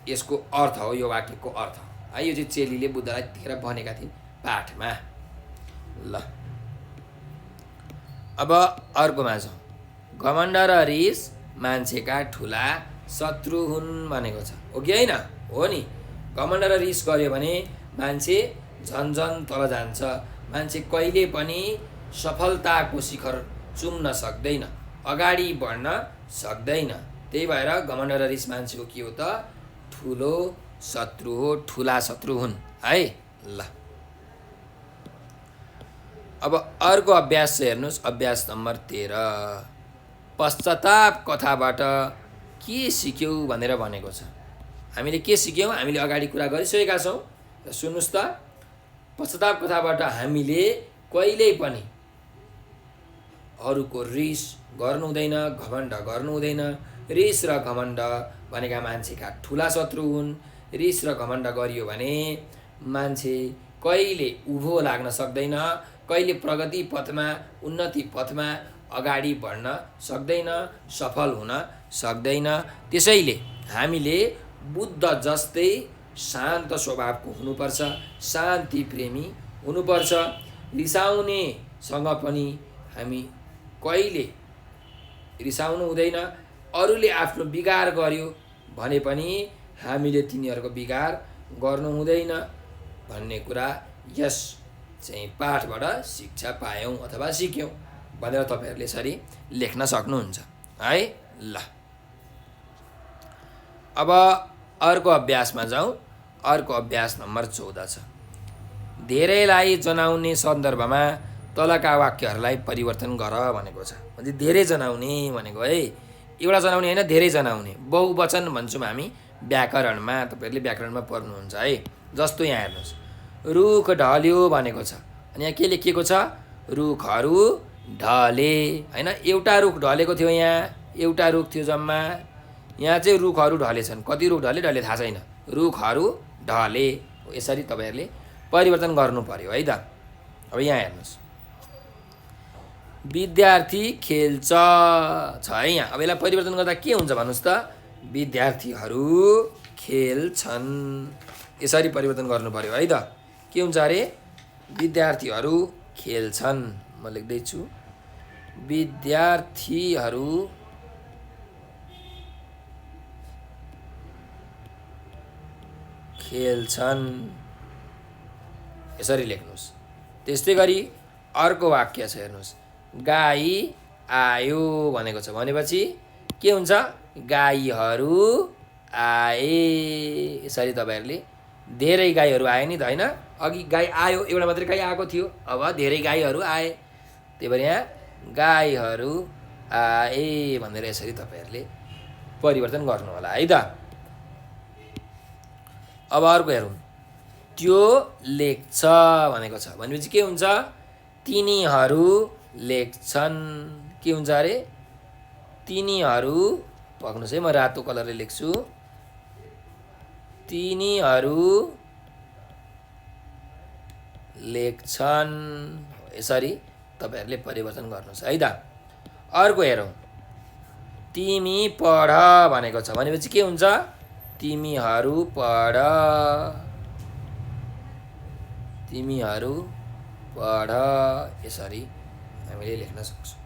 यसको अर्थ हो, यो वाक्यको अर्थ है। यो चाहिँ चेलीले बुद्धलाई त्यतिखेर भनेका थिइन् पाठमा। ल अब अर्कोमा जाउँ, घमण्ड र रिस मान्छेका ठुला शत्रु हुन् भनेको छ, हो कि होइन। हो नि, घमण्ड र रिस गर्यो भने मान्छे झन्झन तल जान्छ, मान्छे कहिले पनि सफलताको शिखर चुम्न सक्दैन, अगाडि बढ्न सक्दैन। त्यही भएर घमण्ड र रिस मान्छेको के हो त, ठुलो शत्रु हो, ठुला शत्रु हुन् है। ल अब अर्को अभ्यास चाहिँ हेर्नुहोस्, अभ्यास नम्बर 13, पश्चाताप कथाबाट के सिक्यौ भनेर भनेको छ। हामीले के सिक्यौँ, हामीले अगाडि कुरा गरिसकेका छौँ। र सुन्नुहोस् त, पश्चाताप कथाबाट हामीले कहिल्यै पनि अरूको रिस गर्नु हुँदैन, घमण्ड गर्नु हुँदैन। रिस र घमण्ड भनेका मान्छेका ठुला शत्रु हुन्। रिस र घमण्ड गरियो भने मान्छे कहिले उभो लाग्न सक्दैन, कहिले प्रगति पथमा, उन्नति पथमा अगाडि बढ्न सक्दैन, सफल हुन सक्दैन। त्यसैले हामीले बुद्ध जस्तै शान्त स्वभावको हुनुपर्छ, शान्ति प्रेमी हुनुपर्छ। रिसाउनेसँग पनि हामी कहिले रिसाउनु हुँदैन। अरूले आफ्नो बिगार गर्यो भने पनि हामीले तिनीहरूको बिगार गर्नु हुँदैन भन्ने कुरा यस चाहिँ पाठबाट शिक्षा पायौँ अथवा सिक्यौँ भनेर तपाईँहरूले यसरी लेख्न सक्नुहुन्छ है। ल अब अर्को अभ्यासमा जाउँ। अर्को अभ्यास नम्बर 14 छ, धेरैलाई जनाउने सन्दर्भमा तलका वाक्यहरूलाई परिवर्तन गर भनेको छ। म्हणजे धेरै जनाउने भनेको है, एउटा जनाउने होइन, धेरै जनाउने, बहुवचन भन्छौँ हामी व्याकरणमा। तपाईँहरूले व्याकरणमा पढ्नुहुन्छ है। जस्तो यहाँ हेर्नुहोस्, रुख ढल्यो भनेको छ, अनि यहाँ के लेखिएको छ, रुखहरू ढले होइन, एउटा रुख ढलेको थियो, यहाँ एउटा रुख थियो जम्मा, यहाँ चाहिँ रुखहरू ढलेछन्। कति रुख ढले थाहा छैन, रुखहरू ढले। यसरी तपाईँहरूले परिवर्तन गर्नु पर्यो है त। अब यहाँ हेर्नुहोस्, विद्यार्थी खेल्छ छ है यहाँ। अब यसलाई परिवर्तन गर्दा के हुन्छ भन्नुहोस् त, विद्यार्थीहरू खेल्छन्, यसरी परिवर्तन गर्नु पर्यो है त। के हुन्छ अरे, विद्यार्थीहरू खेल्छन्। म लेख्दैछु, विद्यार्थीहरू खेल्छन्, यसरी लेख्नुहोस्। त्यस्तै गरी अर्को वाक्य छ हेर्नुहोस्, गाई आयो भनेको छ भनेपछि के हुन्छ, गाईहरू आए। यसरी तपाईँहरूले धेरै गाईहरू आए नि त होइन, अघि गाई आयो, एउटा मात्रै गाई आएको थियो, अब धेरै गाईहरू आए, त्यही भएर यहाँ गाईहरू आए भनेर यसरी तपाईँहरूले परिवर्तन गर्नु होला है त। अब अर्को हेरौँ, त्यो लेख्छ भनेको छ भनेपछि के हुन्छ, तिनीहरू लेख्छन्। के हुन्छ अरे, तिनीहरू, पक्नुहोस् है म रातो कलरले लेख्छु, तिनीहरू लेख्छन्। यसरी तपाईँहरूले परिवर्तन गर्नुहोस् है त। अर्को हेरौँ, तिमी पढ भनेको छ भनेपछि के हुन्छ, तिमीहरू पढ, तिमीहरू पढ, यसरी हामीले लेख्न सक्छौँ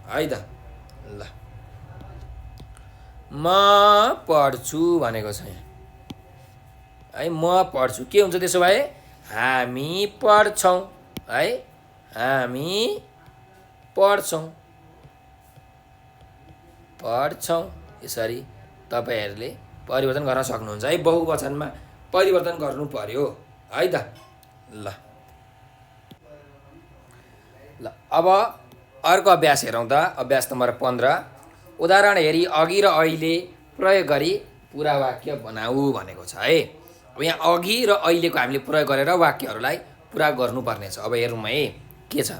है त। ल, म पढ्छु भनेको छ यहाँ है, म पढ्छु। के हुन्छ त्यसो भए, हामी पढ्छौँ है, हामी पढ्छौँ, पढ्छौँ। यसरी तपाईँहरूले परिवर्तन गर्न सक्नुहुन्छ है, बहुवचनमा परिवर्तन गर्नु पर्यो है त। ल ल, अब अर्को अभ्यास हेरौँ त। अभ्यास नम्बर 15, उदाहरण हेरी अघि र अहिले प्रयोग गरी पुरा वाक्य बनाऊ भनेको छ है। अब यहाँ अघि र अहिलेको हामीले प्रयोग गरेर वाक्यहरूलाई पुरा गर्नुपर्नेछ। अब हेरौँ है के छ,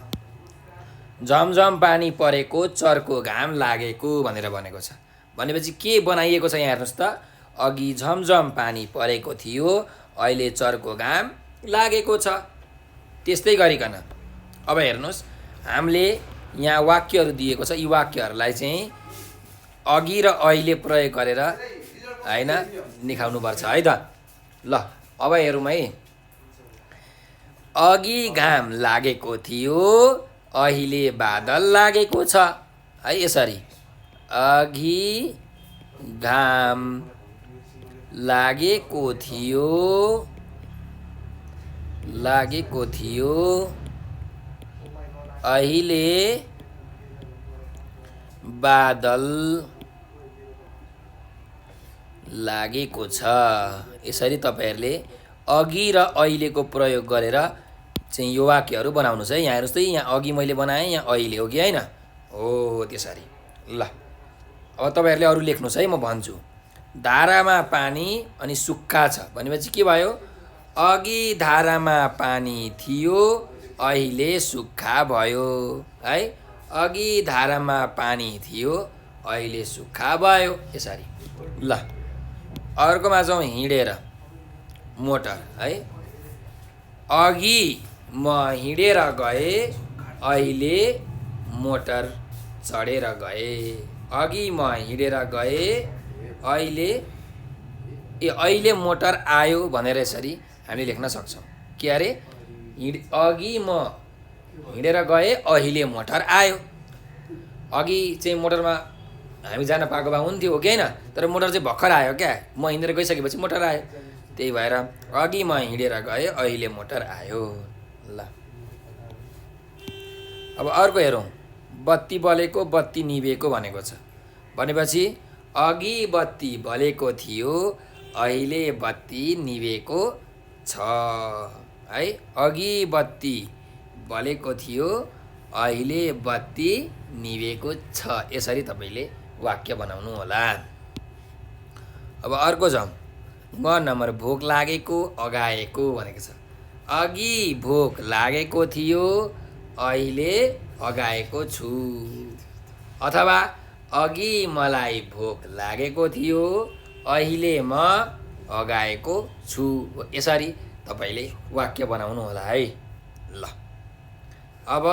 झमझम पानी परेको, चर्को घाम लागेको भनेर भनेको छ भनेपछि के बनाइएको छ यहाँ हेर्नुहोस् त, अघि झमझम पानी परेको थियो, अहिले चर्को घाम लागेको छ। त्यस्तै गरिकन अब हेर्नुहोस्, हामीले यहाँ वाक्यहरू दिएको छ, यी वाक्यहरूलाई चाहिँ अघि र अहिले प्रयोग गरेर होइन निकाल्नुपर्छ है त। ल, अब हेरौँ है, अघि घाम लागेको थियो, अहिले बादल लागेको छ है। यसरी अघि घाम लागेको थियो, अहिले बादल लागेको छ। यसरी तपाईँहरूले अघि र अहिलेको प्रयोग गरेर चाहिँ यो वाक्यहरू बनाउनुहोस् है। यहाँ हेर्नुहोस् त, यहाँ अघि मैले बनाएँ, यहाँ अहिले हो कि होइन, हो त्यसरी। ल, अब तपाईँहरूले अरू लेख्नुहोस् है, म भन्छु। धारामा पानी अनि सुक्खा छ भनेपछि के भयो, अघि धारामा पानी थियो, अहिले सुक्खा भयो है। अघि धारामा पानी थियो, अहिले सुक्खा भयो, यसरी। ल, अर्कोमा जाउँ, हिँडेर, मोटर है। अघि म हिँडेर गएँ, अहिले मोटर चढेर गएँ। अघि म हिँडेर गएँ, अहिले मोटर आयो भनेर यसरी हामीले लेख्न सक्छौँ। के अरे, अघि म हिँडेर गएँ, अहिले मोटर आयो। अघि चाहिँ मोटरमा हामी जान पाएको भए हुन्थ्यो हो कि होइन, तर मोटर चाहिँ भर्खर आयो क्या, म हिँडेर गइसकेपछि मोटर आयो, त्यही भएर अघि म हिँडेर गएँ, अहिले मोटर आयो। ल, अब अर्को हेरौँ, बत्ती बलेको, बत्ती निभेको भनेको छ भनेपछि अघि बत्ती बलेको थियो, अहिले बत्ती निभेको छ है। अघि बत्ती बलेको थियो, अहिले बत्ती निभेको छ। यसरी तपाईँले वाक्य बनाउनु होला। अब अर्को जाउँ, ग नम्बर, भोक लागेको, अगाएको भनेको छ। अघि भोक लागेको थियो, अहिले अगाएको छु, अथवा अघि मलाई भोक लागेको थियो, अहिले म अगाएको छु। यसरी तपाईँले वाक्य बनाउनु होला है। ल अब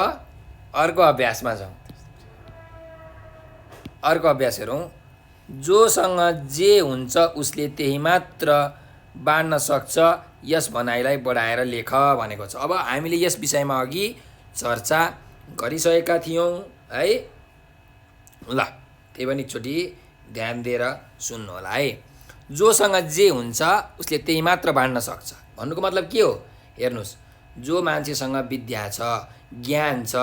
अर्को अभ्यासमा जाउँ। अर्को अभ्यास हेरौँ। जोसँग जे हुन्छ उसले त्यही मात्र बाँड्न सक्छ, यस भनाइलाई बढाएर लेख भनेको छ। अब हामीले यस विषयमा अघि चर्चा गरिसकेका थियौँ है। ल त्यही पनि एकचोटि ध्यान दिएर सुन्नु होला है। जोसँग जे हुन्छ उसले त्यही मात्र बाँड्न सक्छ भन्नुको मतलब के हो? हेर्नुहोस्, जो मान्छेसँग विद्या छ, ज्ञान छ,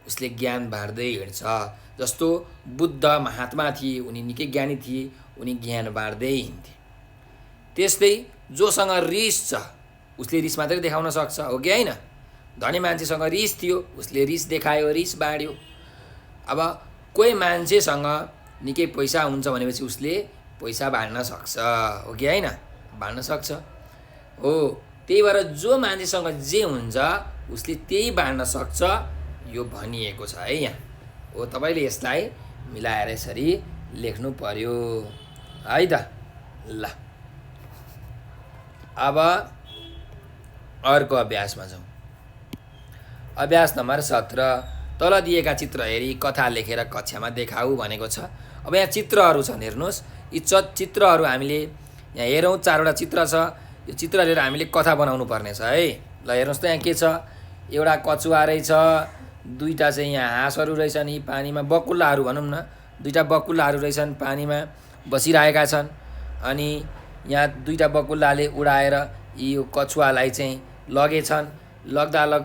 उसले ज्ञान बाँड्दै हिँड्छ। जस्तो बुद्ध महात्मा थिए, उनी निकै ज्ञानी थिए, उनी ज्ञान बाँड्दै हिँड्थे। त्यस्तै जोसँग रिस छ उसले रिस मात्रै देखाउन सक्छ, हो कि होइन? धनी मान्छेसँग रिस थियो, उसले रिस देखायो, रिस बाँड्यो। अब कोही मान्छेसँग निकै पैसा हुन्छ भनेपछि उसले पैसा बाँड्न सक्छ, हो कि होइन? बाँड्न सक्छ हो। त्यही भएर जो मान्छेसँग जे हुन्छ उसले त्यही बाँड्न सक्छ, यो भनिएको छ है यहाँ हो। तपाईँले यसलाई मिलाएर यसरी लेख्नु पर्यो है त। ल अब अर्को अभ्यासमा जाउँ। अभ्यास नम्बर 17। तल दिएका चित्र हेरी कथा लेखेर कक्षामा देखाऊ भनेको छ। अब यहाँ चित्रहरू छन्, हेर्नुहोस्। यी चित्रहरू हामीले यहाँ हेरौँ, 4वटा चित्र छ। यो चित्र हेरेर हामीले कथा बनाउनु पर्ने छ है। ल हेर्नुहोस् त, यहाँ के छ? एउटा कछुवा रहेछ, दुईवटा चाहिँ यहाँ हाँसहरू रहेछन्, यी पानीमा बकुल्लाहरू भनौँ न, दुईवटा बकुल्लाहरू रहेछन्, पानीमा बसिरहेका छन्। अनि यहाँ दुईवटा बकुल्लाले उडाएर यो कछुवालाई चाहिँ लगेछन्।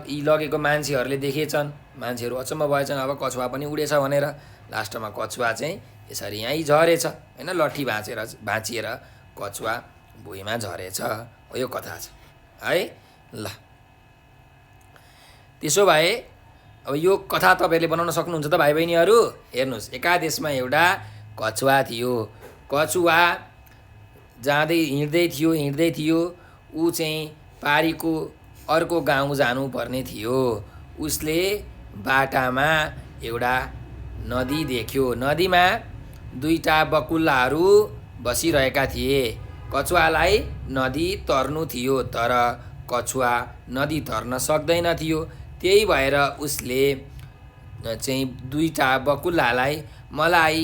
यी लगेको मान्छेहरूले देखेछन्, मान्छेहरू अचम्म भएछन्, अब कछुवा पनि उडेछ भनेर। लास्टमा कछुवा चाहिँ यसरी यहीँ झरेछ होइन, लट्ठी भाँचिएर कछुवा भुइँमा झरेछ। यो कथा छ है। ल त्यसो भए अब यो कथा तपाईँहरूले बनाउन सक्नुहुन्छ त भाइ बहिनीहरू? हेर्नुहोस्, एका देशमा एउटा कछुवा थियो। कछुवा हिँड्दै थियो। ऊ चाहिँ पारीको अर्को गाउँ जानुपर्ने थियो। उसले बाटामा एउटा नदी देख्यो। नदीमा दुईवटा बकुल्लाहरू बसिरहेका थिए। कछुवालाई नदी तर्नु थियो, तर कछुवा नदी तर्न सक्दैन थियो। त्यही भएर उसले चाहिँ दुईवटा बकुल्लालाई मलाई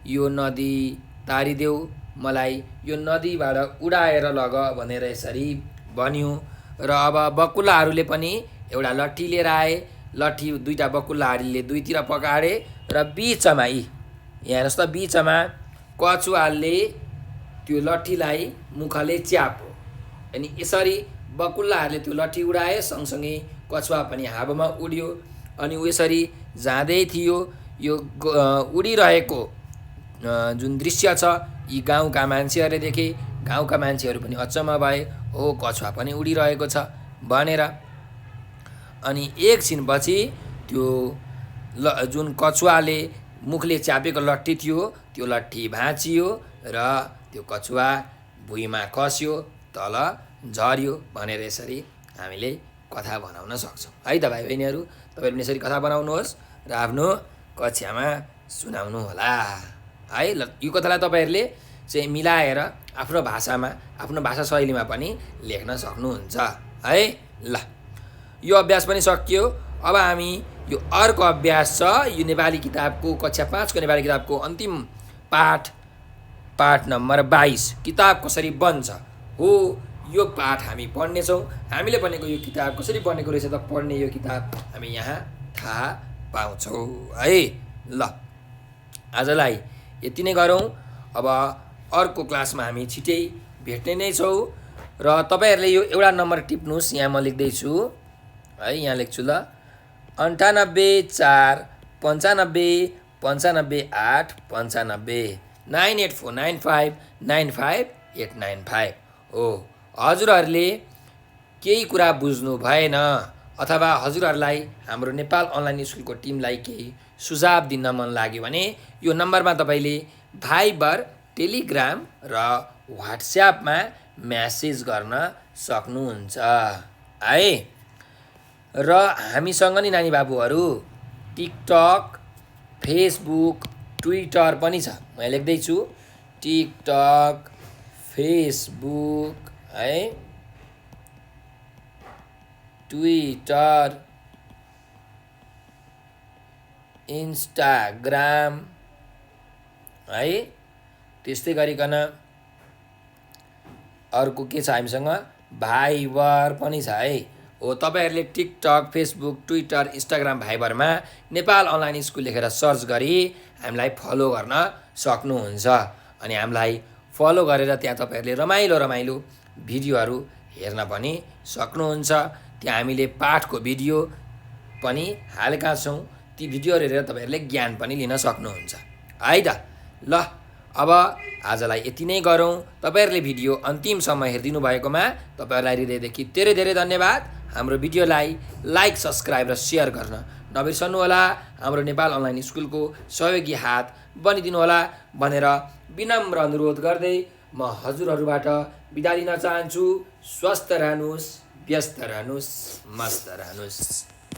यो नदी तारिदेऊ, मलाई यो नदीबाट उडाएर लग भनेर यसरी भन्यो। र अब बकुल्लाहरूले पनि एउटा लट्ठी लिएर आए। लट्ठी दुईवटा बकुल्लाहरूले दुईतिर पकाडे र बिचमा यहाँ हेर्नुहोस् त, बिचमा कछुवाले त्यो लट्ठीलाई मुखले च्याप्यो। अनि यसरी बकुल्लाहरूले त्यो लट्ठी उडाए, सँगसँगै कछुवा पनि हावामा उड्यो। अनि ऊ यसरी जाँदै थियो। यो उडिरहेको जुन दृश्य छ, यी गाउँका मान्छेहरूले देखे। गाउँका मान्छेहरू पनि अचम्म भए, हो कछुवा पनि उडिरहेको छ भनेर। अनि एकछिनपछि त्यो जुन कछुवाले मुखले च्यापेको लट्ठी थियो, त्यो लट्ठी भाँचियो र त्यो कछुवा भुइँमा खस्यो, तल झर्यो भनेर यसरी हामीले कथा बनाउन सक्छौँ है त भाइ बहिनीहरू। तपाईँहरू यसरी कथा बनाउनुहोस् र आफ्नो कक्षामा सुनाउनु होला है। ल यो कथालाई तपाईँहरूले चाहिँ मिलाएर आफ्नो भाषामा, आफ्नो भाषा शैलीमा पनि लेख्न सक्नुहुन्छ है। ल यो अभ्यास पनि सकियो। अब हामी यो अर्को अभ्यास छ, यो नेपाली किताबको कक्षा 5 को नेपाली किताबको अन्तिम पाठ नम्बर 22, किताब कसरी बन्छ हो। यो पाठ हामी पढ्नेछौँ। हामीले भनेको यो किताब कसरी बनेको रहेछ त पढ्ने यो किताब हामी यहाँ थाहा पाउँछौँ है। ल आजलाई यति नै गरौँ। अब अर्को क्लासमा हामी छिटै भेट्ने नै छौँ। र तपाईँहरूले यो एउटा नम्बर टिप्नुहोस्, यहाँ म लेख्दैछु है, यहाँ लेख्छु ल, 98 4 95 95 8 95 98495 95895 हो। हजुरहरूले केही कुरा बुझ्नु भएन अथवा हजुरहरूलाई हाम्रो नेपाल अनलाइन स्कुलको टिमलाई केही सुझाव दिन मन लाग्यो भने यो नम्बरमा तपाईँले भाइबर, टेलिग्राम र व्हाट्सएपमा म्यासेज गर्न सक्नुहुन्छ है। र हामीसँग नि नानी बाबुहरू टिकटक, फेसबुक, ट्विटर पनि छ। म लेख्दैछु टिकटक, फेसबुक है, ट्विटर, इन्स्टाग्राम है। त्यस्तै गरिकन अर्को के छ हामीसँग, भाइबर पनि छ है। हो तपाईँहरूले टिकटक, फेसबुक, ट्विटर, इन्स्टाग्राम, भाइबरमा नेपाल अनलाइन स्कुल लेखेर सर्च गरी हामीलाई फलो गर्न सक्नुहुन्छ। अनि हामीलाई फलो गरेर त्यहाँ तपाईँहरूले रमाइलो रमाइलो भिडियोहरू हेर्न पनि सक्नुहुन्छ। त्यहाँ हामीले पाठको भिडियो पनि हालेका छौँ। ती भिडियोहरू हेरेर तपाईँहरूले ज्ञान पनि लिन सक्नुहुन्छ है त। ल अब आजलाई यति नै गरौँ। तपाईँहरूले भिडियो अन्तिमसम्म हेरिदिनु भएकोमा तपाईँहरूलाई हृदयदेखि धेरै धेरै धन्यवाद। हाम्रो भिडियोलाई लाइक, सब्सक्राइब र सेयर गर्न नबिर्सनुहोला। हाम्रो नेपाल अनलाइन स्कुलको सहयोगी हात बनिदिनु होला भनेर विनम्र अनुरोध गर्दै म हजुरहरूबाट बिदा लिन चाहन्छु। स्वस्थ रहनुहोस्, व्यस्त रहनुहोस्, मस्त रहनुहोस्।